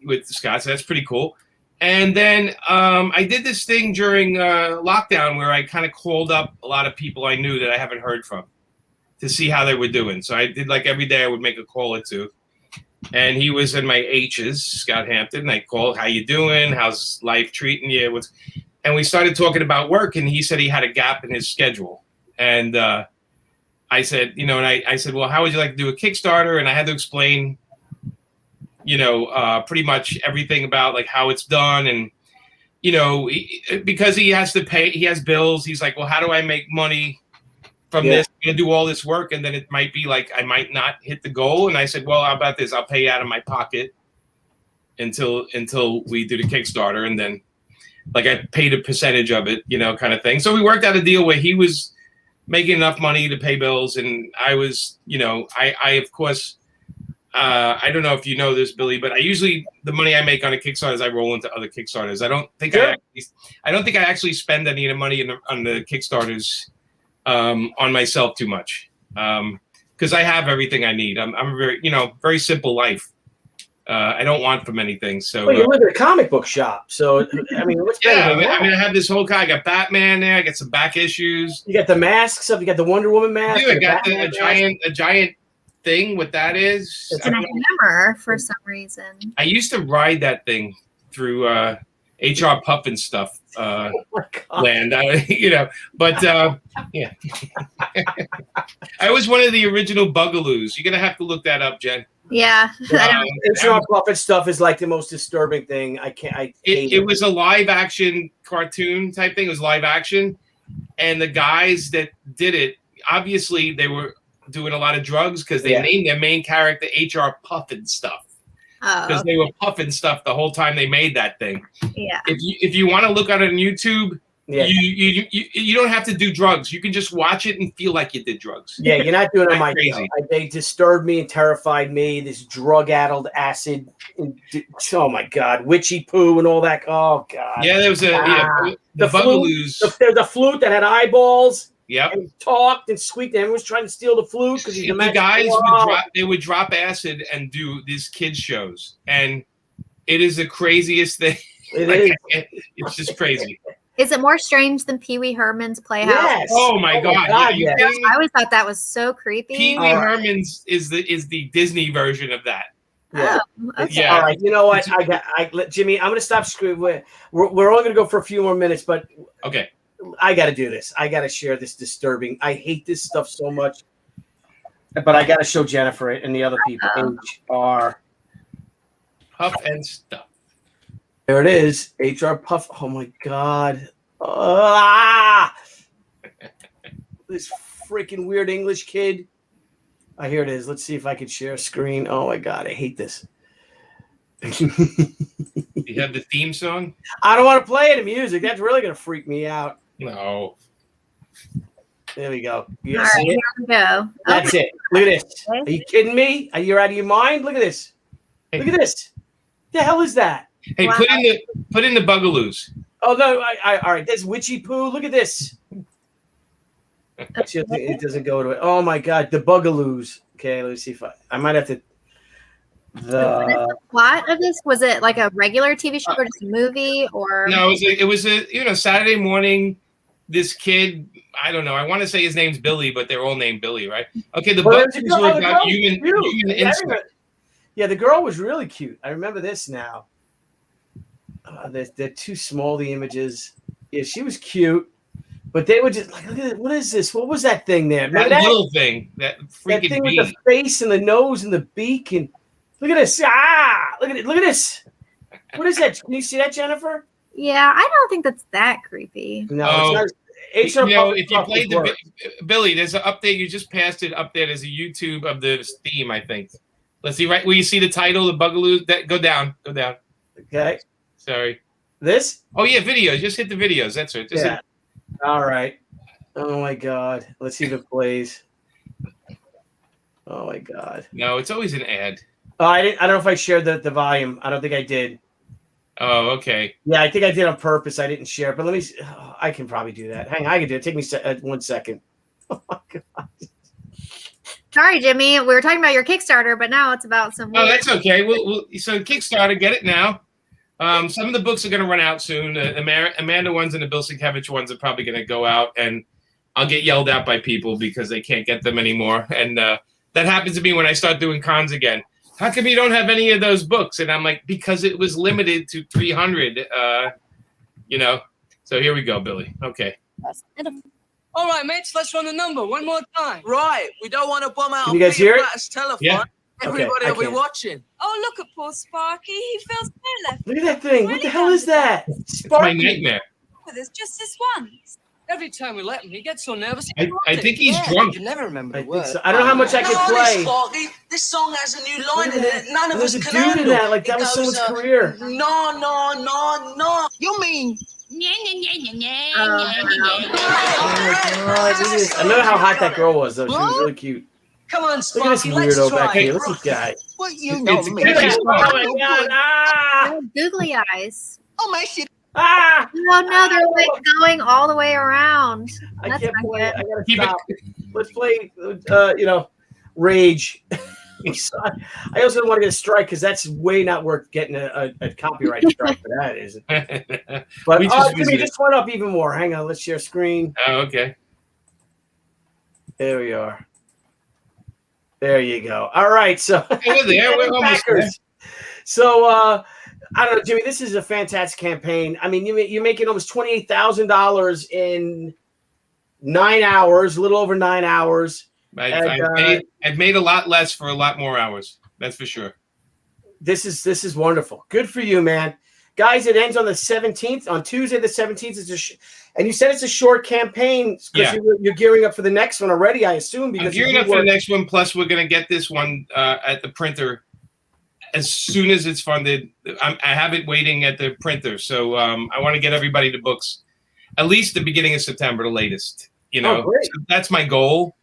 With Scott, so that's pretty cool. And then I did this thing during lockdown where I kind of called up a lot of people I knew that I haven't heard from to see how they were doing. So I did, like, every day I would make a call or two. And he was in my H's, Scott Hampton. I called, how you doing? How's life treating you? And we started talking about work, and he said he had a gap in his schedule. And I said, and I said, well, how would you like to do a Kickstarter? And I had to explain, pretty much everything about, like, how it's done. And, because he has to pay, he has bills. He's like, well, how do I make money from this? I'm going to do all this work, and then it might be like I might not hit the goal. And I said, well, how about this? I'll pay you out of my pocket until we do the Kickstarter. And then, like, I paid a percentage of it, kind of thing. So we worked out a deal where he was making enough money to pay bills, and I was, I of course, I don't know if you know this, Billy, but the money I make on a Kickstarter, I roll into other Kickstarters. I don't think I actually spend any of the money on the Kickstarters on myself too much, because I have everything I need. I'm a very, very simple life. I don't want for many things. So you live in a comic book shop, so I mean, what's better than that? I mean, I have this whole I got Batman there. I got some back issues. You got the masks up. You got the Wonder Woman mask. I got a giant thing. What that is? It's a hammer for some reason. I used to ride that thing through HR Puffin stuff land. But yeah. I was one of the original Bugaloos. You're gonna have to look that up, Jen. Yeah. HR Puffin stuff is like the most disturbing thing. It was a live action cartoon type thing. It was live action, and the guys that did it, obviously they were doing a lot of drugs because they named their main character HR Puffin stuff. Because they were puffing stuff the whole time they made that thing. Yeah. If you want to look at it on YouTube, you don't have to do drugs. You can just watch it and feel like you did drugs. Yeah, you're not doing it on my crazy. They disturbed me and terrified me. This drug-addled acid. Oh my God, witchy poo and all that. Oh God. Yeah, there was the Bugaloos. The flute that had eyeballs. Yep. And talked and squeaked. And everyone was trying to steal the flute because the guys would drop acid and do these kids shows, and it is the craziest thing. It's just crazy. Is it more strange than Pee Wee Herman's Playhouse? Yes. Oh my God! I always thought that was so creepy. Pee Wee Herman's is the Disney version of that. Yeah. Okay. Yeah. All right. You know what? Jimmy, I'm going to stop screwing. We're only going to go for a few more minutes, but okay. I got to do this. I got to share this disturbing. I hate this stuff so much, but I got to show Jennifer and the other people. HR Puff and Stuff. There it is. HR Puff. Oh my God. This freaking weird English kid. Here it is. Let's see if I can share a screen. Oh my God. I hate this. You have the theme song? I don't want to play the music. That's really going to freak me out. No. There we go. You all right, here we go. That's it. Look at this. Are you kidding me? Are you out of your mind? Look at this. Look at this. The hell is that? Hey, wow. put in the Bugaloos. Oh no! All right. There's witchy poo. Look at this. It doesn't go to it. Oh my God, the Bugaloos. Okay, let me see if I might have to. The plot of this, was it like a regular TV show or just a movie or? No, it was a Saturday morning. This kid, I don't know. I want to say his name's Billy, but they're all named Billy, right? Okay, the Bugaloos were about human instinct. Yeah, the girl was really cute. I remember this now. They're too small, the images. Yeah, she was cute, but they were just like, look at it. What is this? What was that thing there? That little thing, that freaking thing bee. With the face and the nose and the beak, and look at this. Look at it. Look at this. What is that? Can you see that, Jennifer? Yeah, I don't think that's that creepy. No, it's not. If you played Billy, there's an update. You just passed it up there. There's a YouTube of the theme, I think. Let's see, right where you see the title, the Bugaloos. Go down. Okay. Sorry. This? Oh yeah, videos. Just hit the videos. That's it. Yeah. All right. Oh my God. Let's see if it plays. Oh my God. No, it's always an ad. Oh, I don't know if I shared the volume. I don't think I did. Oh, okay. Yeah, I think I did on purpose. I didn't share, but let me. I can probably do that. Hang on, I can do it. Take me 1 second. Oh my God. Sorry, Jimmy. We were talking about your Kickstarter, but now it's about some. Oh, that's okay. So Kickstarter, get it now. Some of the books are going to run out soon. Amanda ones and the Bill Sienkiewicz ones are probably going to go out, and I'll get yelled at by people because they can't get them anymore. And that happens to me when I start doing cons again. How come you don't have any of those books? And I'm like, because it was limited to 300. So here we go, Billy. Okay. All right, mates, let's run the number one more time. Right, we don't want to bomb out Can you guys hear it? telephone. Yeah. Everybody Okay, will be I can. watching. Oh, look at poor Sparky. He feels so left Look at that thing. What the hell is that? It's my nightmare. with us just this once. Every time we let him, he gets so nervous. I think he's drunk. You never remember I the think word. so. I don't know how much I can play. Sparky. This song has a new line in it. None of There's us a can dude in handle. that. Like that It was someone's goes, career. No. You mean? Oh my God, look at this. I know how hot that girl was, though. She was really cute. Come on, Look at this Sparky. Let's weirdo try. back here. Look at this guy. What you It's know a me? catchy Oh song. my God! Ah! Googly eyes. Oh my shit. Ah! Oh no, they're like going all the way around. I That's can't not play good. it. I gotta Keep stop. Let's play. Rage. I also don't want to get a strike because that's way not worth getting a copyright strike for that, isn't it? But We just Jimmy, visited. just went up even more. Hang on, let's share screen. Oh, okay. There we are. There you go. All right, so We're there. We're almost there. So I don't know, Jimmy. This is a fantastic campaign. I mean, you're making almost $28,000 in 9 hours, a little over 9 hours. I've made a lot less for a lot more hours. That's for sure. This is wonderful. Good for you, man. Guys, it ends on the 17th. On Tuesday the 17th. And you said it's a short campaign because Yeah. you're gearing up for the next one already, I assume. Because I'm gearing up for the next one. Plus, we're going to get this one at the printer as soon as it's funded. I have it waiting at the printer. So I want to get everybody to books at least the beginning of September, the latest. great. So that's my goal.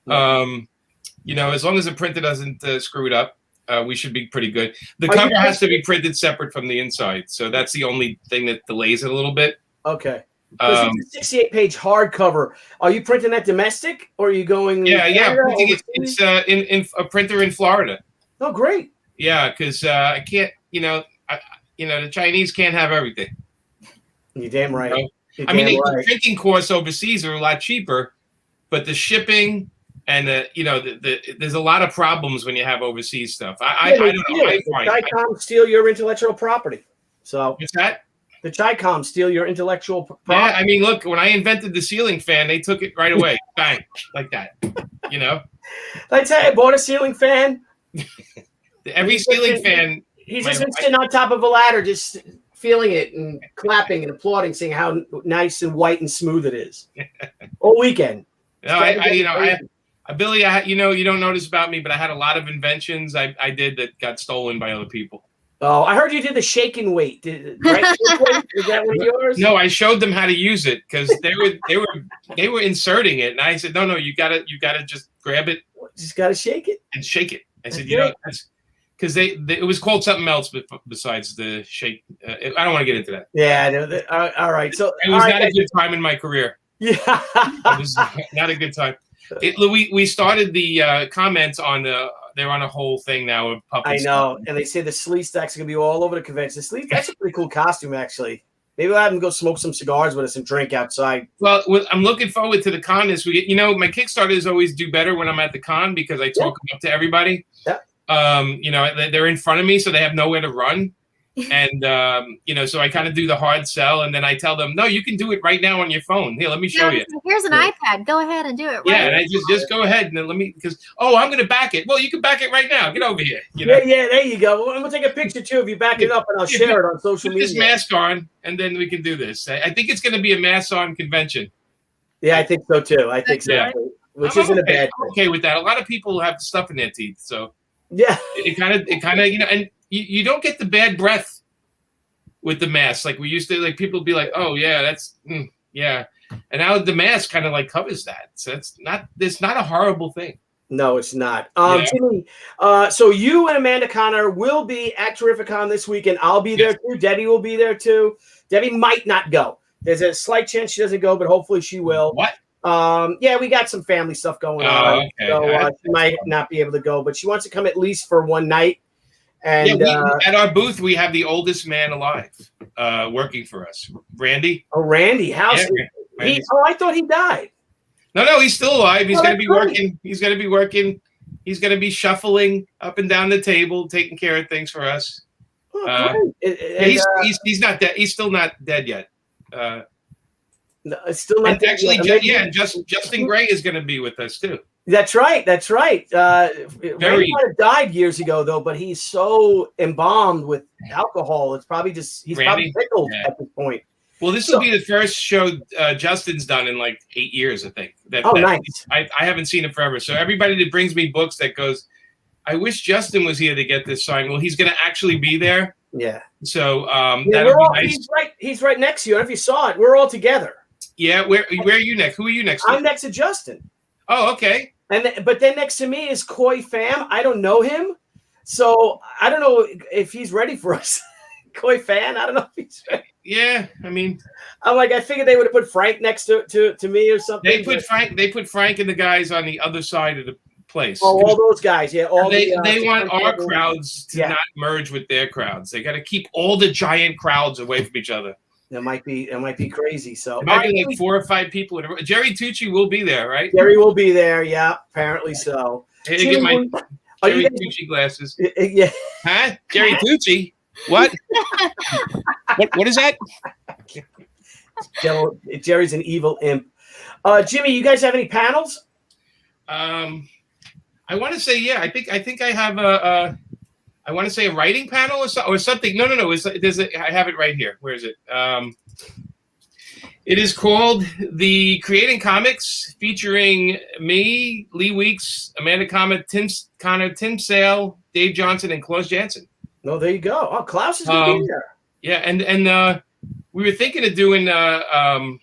As long as the printer doesn't screw it up, we should be pretty good. The cover has to be printed separate from the inside, so that's the only thing that delays it a little bit. Okay. Because it's a 68-page hardcover. Are you printing that domestic, or are you going? Yeah. Canada, It's in a printer in Florida. Oh, great. Yeah, because I can't. The Chinese can't have everything. You're damn right. You're I mean, damn the right. printing costs overseas are a lot cheaper, but the shipping. And there's a lot of problems when you have overseas stuff. I don't know. The Chi-Com steal your intellectual property. So What's that? the Chi-Com steal your intellectual property. Yeah, I mean, look, when I invented the ceiling fan, they took it right away, bang, like that. Did I tell you I bought a ceiling fan? Every ceiling fan. He's just been sitting on top of a ladder, just feeling it and clapping and applauding, saying how nice and white and smooth it is. All weekend. Billy, you don't notice about me, but I had a lot of inventions I did that got stolen by other people. Oh, I heard you did the shake and weight. Right? Is that one of yours? No, I showed them how to use it because they were inserting it, and I said, no, you gotta just grab it, Just gotta shake it and shake it. I said, That's that's because it was called something else besides the shake. I don't want to get into that. Yeah, I know that. All right. So It was not a good time in my career. Yeah. It was not a good time. We started the comments on they're on a whole thing now of puppets. I know, and they say the sleeve stacks are gonna be all over the convention. That's a pretty cool costume, actually. Maybe we'll have them go smoke some cigars with us and drink outside. Well, I'm looking forward to the con this week. My Kickstarters always do better when I'm at the con because I talk up to everybody. Yeah. They're in front of me, so they have nowhere to run. And, so I kind of do the hard sell, and then I tell them, no, you can do it right now on your phone. Here, let me show you. Here's an iPad. Go ahead and do it. Yeah, and I just go ahead and then I'm going to back it. Well, you can back it right now. Get over here. Yeah, there you go. Well, I'm going to take a picture, too, of you backing up, and I'll share it on social Put media. this mask on, and then we can do this. I think it's going to be a mask-on convention. Yeah, I think so, too. I think so. Yeah. Which I'm isn't a okay. bad I'm thing. okay with that. A lot of people have stuff in their teeth, so Yeah. it kind of, and you don't get the bad breath with the mask like we used to. Like people be like, oh yeah, that's yeah, and now the mask kind of like covers that, so it's not a horrible thing. No, it's not. Yeah. Jimmy, so you and Amanda Connor will be at Terrificon this weekend. I'll be there too. Debbie will be there too. Debbie might not go. There's a slight chance she doesn't go, but hopefully she will. What? Yeah, we got some family stuff going on. Okay. So she might not be able to go, but she wants to come at least for one night. And at our booth, we have the oldest man alive working for us, Randy. Oh, Randy. How's he? Oh, I thought he died. No, he's still alive. He's Oh, going to be that's working. He's going to be working. He's going to be shuffling up and down the table, taking care of things for us. Oh, He's not dead. He's still not dead yet. No, it's still not dead actually, yet. Justin Gray is going to be with us too. That's right. Randy might have died years ago, though, but he's so embalmed with alcohol. It's probably just he's probably pickled at this point. Well, this will be the first show Justin's done in like 8 years, I think. Nice. I haven't seen him forever. So everybody that brings me books that goes, I wish Justin was here to get this signed. Well, he's going to actually be there. Yeah. So that'll be nice. He's right next to you. I don't know if you saw it. We're all together. Yeah. Where are you next? Who are you next to? I'm next to Justin. Oh, okay. But then next to me is Koi Pham. I don't know him, so I don't know if he's ready for us. Koi Fan. I don't know if he's ready. Yeah, I mean, I figured they would have put Frank next to me or something. They put Frank and the guys on the other side of the place. Oh, all those guys, yeah. They want our crowds to not merge with their crowds. They got to keep all the giant crowds away from each other. It might be crazy. So it might be like 4 or 5 people. Jerry Tucci will be there, right? Jerry will be there. Yeah, apparently so. Hey, get my Jerry Tucci glasses. Yeah. Huh? Jerry Tucci. What? What is that? Jerry's an evil imp. Jimmy, you guys have any panels? I want to say I think I have I want to say a writing panel or something. No. I have it right here. Where is it? It is called the Creating Comics, featuring me, Lee Weeks, Amanda Connor, Tim Sale, Dave Johnson, and Klaus Janson. No, there you go. Oh, Klaus is going to be there. Yeah, and we were thinking of doing we can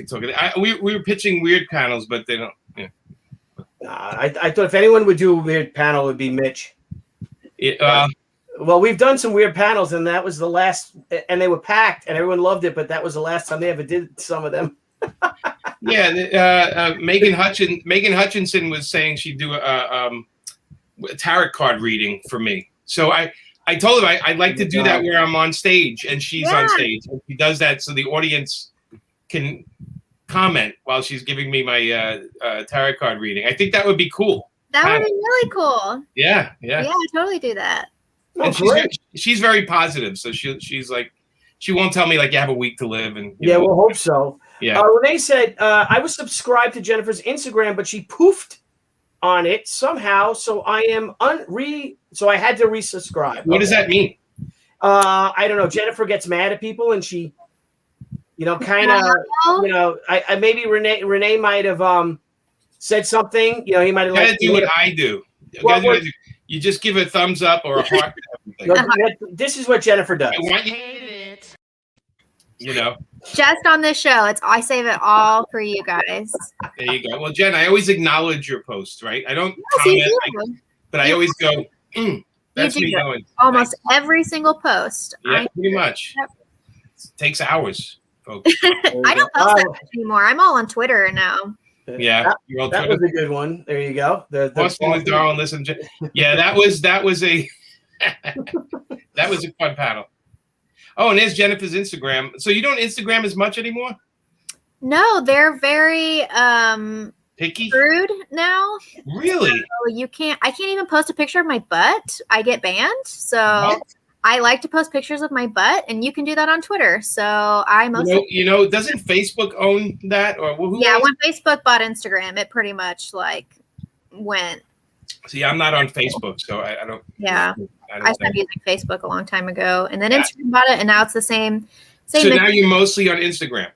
talk about it. We were pitching weird panels, but they don't. Yeah. I thought if anyone would do a weird panel, it would be Mitch. Well, we've done some weird panels, and that was the last, and they were packed, and everyone loved it, but that was the last time they ever did some of them. Yeah, Megan Hutchinson was saying she'd do a tarot card reading for me. So I told her I'd like to do that where I'm on stage and she's on stage. And she does that so the audience can comment while she's giving me my tarot card reading. I think that would be cool. That would be really cool. Yeah. Yeah, totally do that. And she's very positive, so she's like, she won't tell me like you have a week to live, and we'll hope so. Yeah. Renee said I was subscribed to Jennifer's Instagram, but she poofed on it somehow, so I am so I had to resubscribe. What does that mean? I don't know. Jennifer gets mad at people, and she, kind of, I maybe Renee might have said something. He might have. You gotta do what I do. You just give a thumbs up or a heart. This is what Jennifer does. I want you. Just on this show, I save it all for you guys. There you go. Well, Jen, I always acknowledge your posts, right? I don't comment, but I always go, that's me going. Almost every single post. Yeah, pretty much. Yep. It takes hours, folks. I don't post that much anymore. I'm all on Twitter now. Yeah, that was a good one. There you go. Boston with Darwin, listen. Yeah, that was a that was a fun panel. Oh, and there's Jennifer's Instagram. So you don't Instagram as much anymore? No, they're very picky, rude now. Really? So I can't even post a picture of my butt. I get banned. So I like to post pictures of my butt, and you can do that on Twitter. So I mostly, doesn't Facebook own that, or who? Yeah, when Facebook bought Instagram, it pretty much went. See, I'm not on Facebook, so I don't. Yeah, I started using Facebook a long time ago, and then Instagram bought it, and now it's the same. So now you're mostly on Instagram.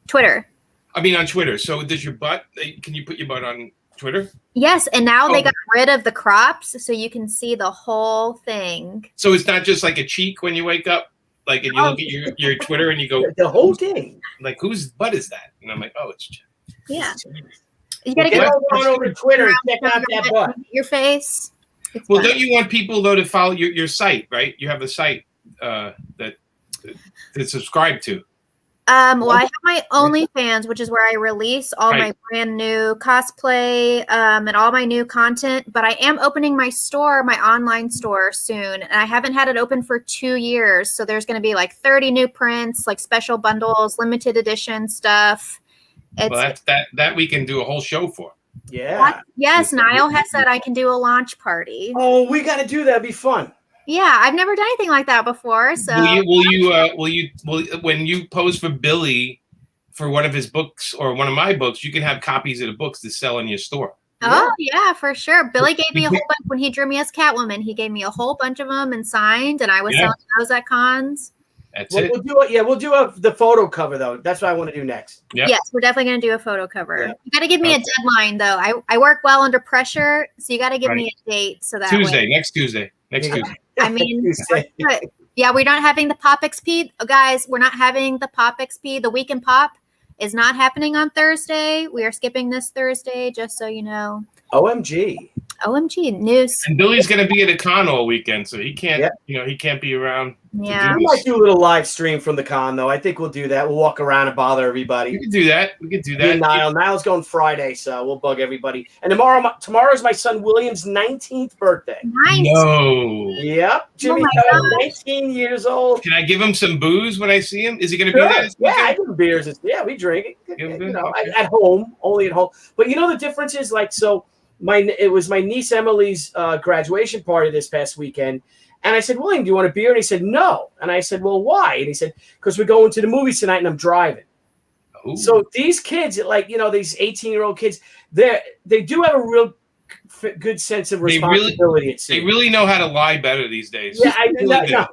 Twitter. I mean, on Twitter. So does your butt? Can you put your butt on Twitter? Yes, and now they got rid of the crops, so you can see the whole thing. So it's not just like a cheek when you wake up, and you look at your Twitter and you go, the whole thing. Like, whose butt is that? And I'm like, oh, it's. Yeah. You gotta Get get over to Twitter and check out that butt. your face. It's Well, fun. don't you want people though to follow your site, right? You have a site that to subscribe to. Well, I have my OnlyFans, which is where I release all Right. my brand new cosplay and all my new content. But I am opening my store, my online store soon, and I haven't had it open for 2 years. So there's going to be like 30 new prints, like special bundles, limited edition stuff. Well, that we can do a whole show for. Yeah. Yes, Niall has said I can do a launch party. Oh, we got to do that. It'd be fun. Yeah, I've never done anything like that before. So Will you when you pose for Billy for one of his books or one of my books, you can have copies of the books to sell in your store. Oh yeah, for sure. Billy gave me a whole bunch when he drew me as Catwoman. He gave me a whole bunch of them and signed, and I was selling those at cons. That's it. We'll do it. Yeah, we'll do the photo cover though. That's what I want to do next. Yep. Yes, we're definitely going to do a photo cover. Yeah. You got to give me a deadline though. I work well under pressure, so you got to give me a date so that Next Tuesday. I mean, Tuesday. yeah, we're not having the PopXP, guys. We're not having the PopXP. The Week in Pop is not happening on Thursday. We are skipping this Thursday, just so you know. OMG. OMG news. And Billy's going to be at a con all weekend, so he can't. Yep. He can't be around. Yeah. We might do a little live stream from the con though. I think we'll do that. We'll walk around and bother everybody. We could do that. Me and Niall's going Friday, so we'll bug everybody. And tomorrow's my son William's 19th birthday. Nice. No. Yep, Jimmy, my 19 years old. Can I give him some booze when I see him? Is he going to be Sure. there? this Yeah, weekend? I do beers. Yeah, we drink. Give him You know, okay. at home, only at home. But you know the difference is like so. It was my niece Emily's graduation party this past weekend. And I said, William, do you want a beer? And he said, no. And I said, well, why? And he said, because we're going to the movies tonight and I'm driving. Ooh. So these kids, like, these 18-year-old kids, they do have a real good sense of responsibility. They really know how to lie better these days. Yeah, I know.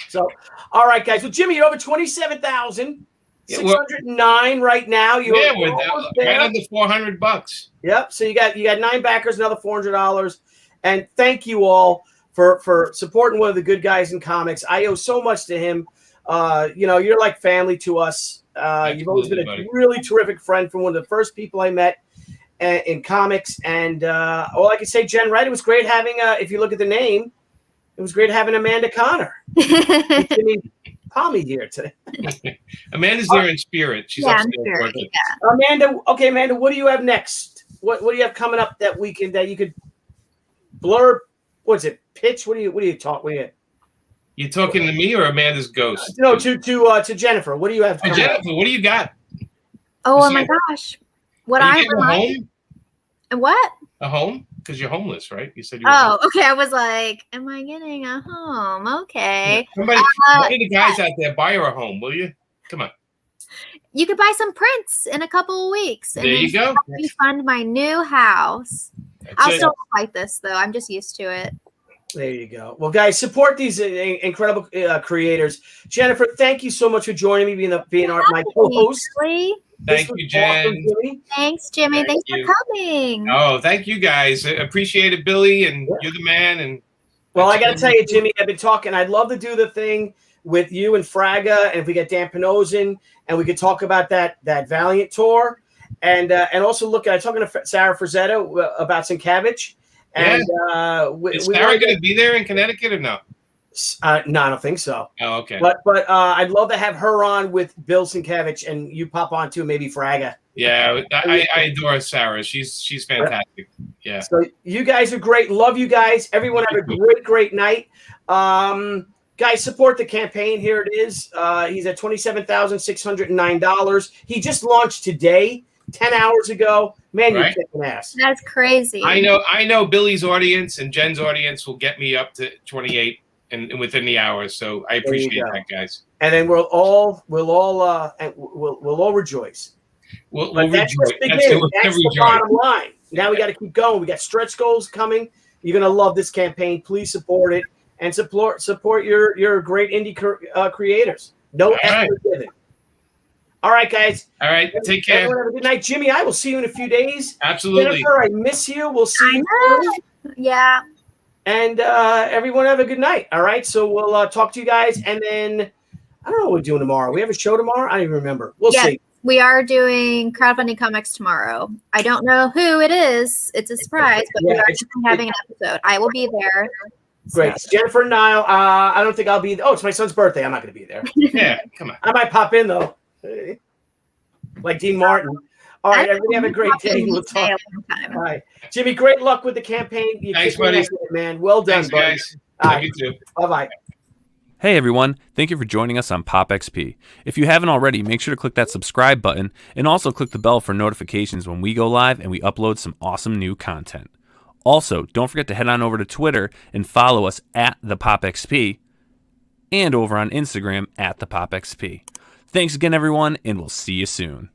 So, all right, guys. Well, Jimmy, you're over 27,609 right now. You're We're right under $400. Yep. So you got 9 backers, another $400. And thank you all for supporting one of the good guys in comics. I owe so much to him. You're like family to us. You've always been a really terrific friend, from one of the first people I met in comics. And all I can say, Jen, right? It was great having, if you look at the name, it was great having Amanda Connor. Jimmy Palmy here today. Amanda's there in spirit. She's upstairs working. Amanda, what do you have next? What do you have coming up that weekend that you could blurb? What's it? Pitch? What do you talk? You talking to me or Amanda's ghost? No, to Jennifer. What do you have? Jennifer, what do you got? Oh my gosh. What Are I you getting a home? What? A home? Because you're homeless, right? You said you were okay. I was like, am I getting a home? Okay. Somebody, one of the guys out there, buy her a home, will you? Come on. You could buy some prints in a couple of weeks. There you go. Help me fund my new house. I'll still like this though. I'm just used to it. There you go. Well, guys, support these incredible creators. Jennifer, thank you so much for joining me, being my co-host. Thank you, Jen. Awesome, Jimmy. Thanks, Jimmy. Thanks for coming. Oh, thank you guys. I appreciate it, Billy, and you're the man. And well, I got to tell you, Jimmy, I've been talking. I'd love to do the thing with you and Fraga, and if we get Dan Penozin, and we could talk about that Valiant tour, and also look at talking to Sarah Frazetta about Sienkiewicz. And is Sarah going to be there in Connecticut or no? No, I don't think so. Oh, okay. But I'd love to have her on with Bill Sienkiewicz, and you pop on too, maybe Fraga. Yeah, I adore Sarah. She's fantastic. Yeah. So you guys are great. Love you guys. Everyone have a great night. Guys, support the campaign. Here it is. He's at $27,609. He just launched today, 10 hours ago. Man, you're kicking ass. That's crazy. I know Billy's audience and Jen's audience will get me up to 28 and within the hours. So I appreciate that, guys. And then we'll all rejoice. We'll that's rejoice. That's the bottom line. Now we got to keep going. We got stretch goals coming. You're gonna love this campaign. Please support it and support your great indie creators. No effort given. All right, guys. All right. Take care. Everyone have a good night. Jimmy, I will see you in a few days. Absolutely. Jennifer, I miss you. We'll see you soon. Yeah. And everyone have a good night. All right. So we'll talk to you guys. And then I don't know what we're doing tomorrow. We have a show tomorrow? I don't even remember. We'll see. We are doing crowdfunding comics tomorrow. I don't know who it is. It's a surprise, but we are having an episode. I will be there. Great. So. Jennifer and Niall, I don't think I'll be. Oh, it's my son's birthday. I'm not going to be there. Yeah, come on. I might pop in, though. Like Dean Martin. All right, everybody have a great day. We'll talk. All right. Jimmy, great luck with the campaign. Thanks, buddy. Man. Well done, Thanks, guys. Love you too. Bye-bye. Hey everyone, thank you for joining us on PopXP. If you haven't already, make sure to click that subscribe button and also click the bell for notifications when we go live and we upload some awesome new content. Also, don't forget to head on over to Twitter and follow us at the PopXP and over on Instagram at the PopXP. Thanks again everyone, and we'll see you soon.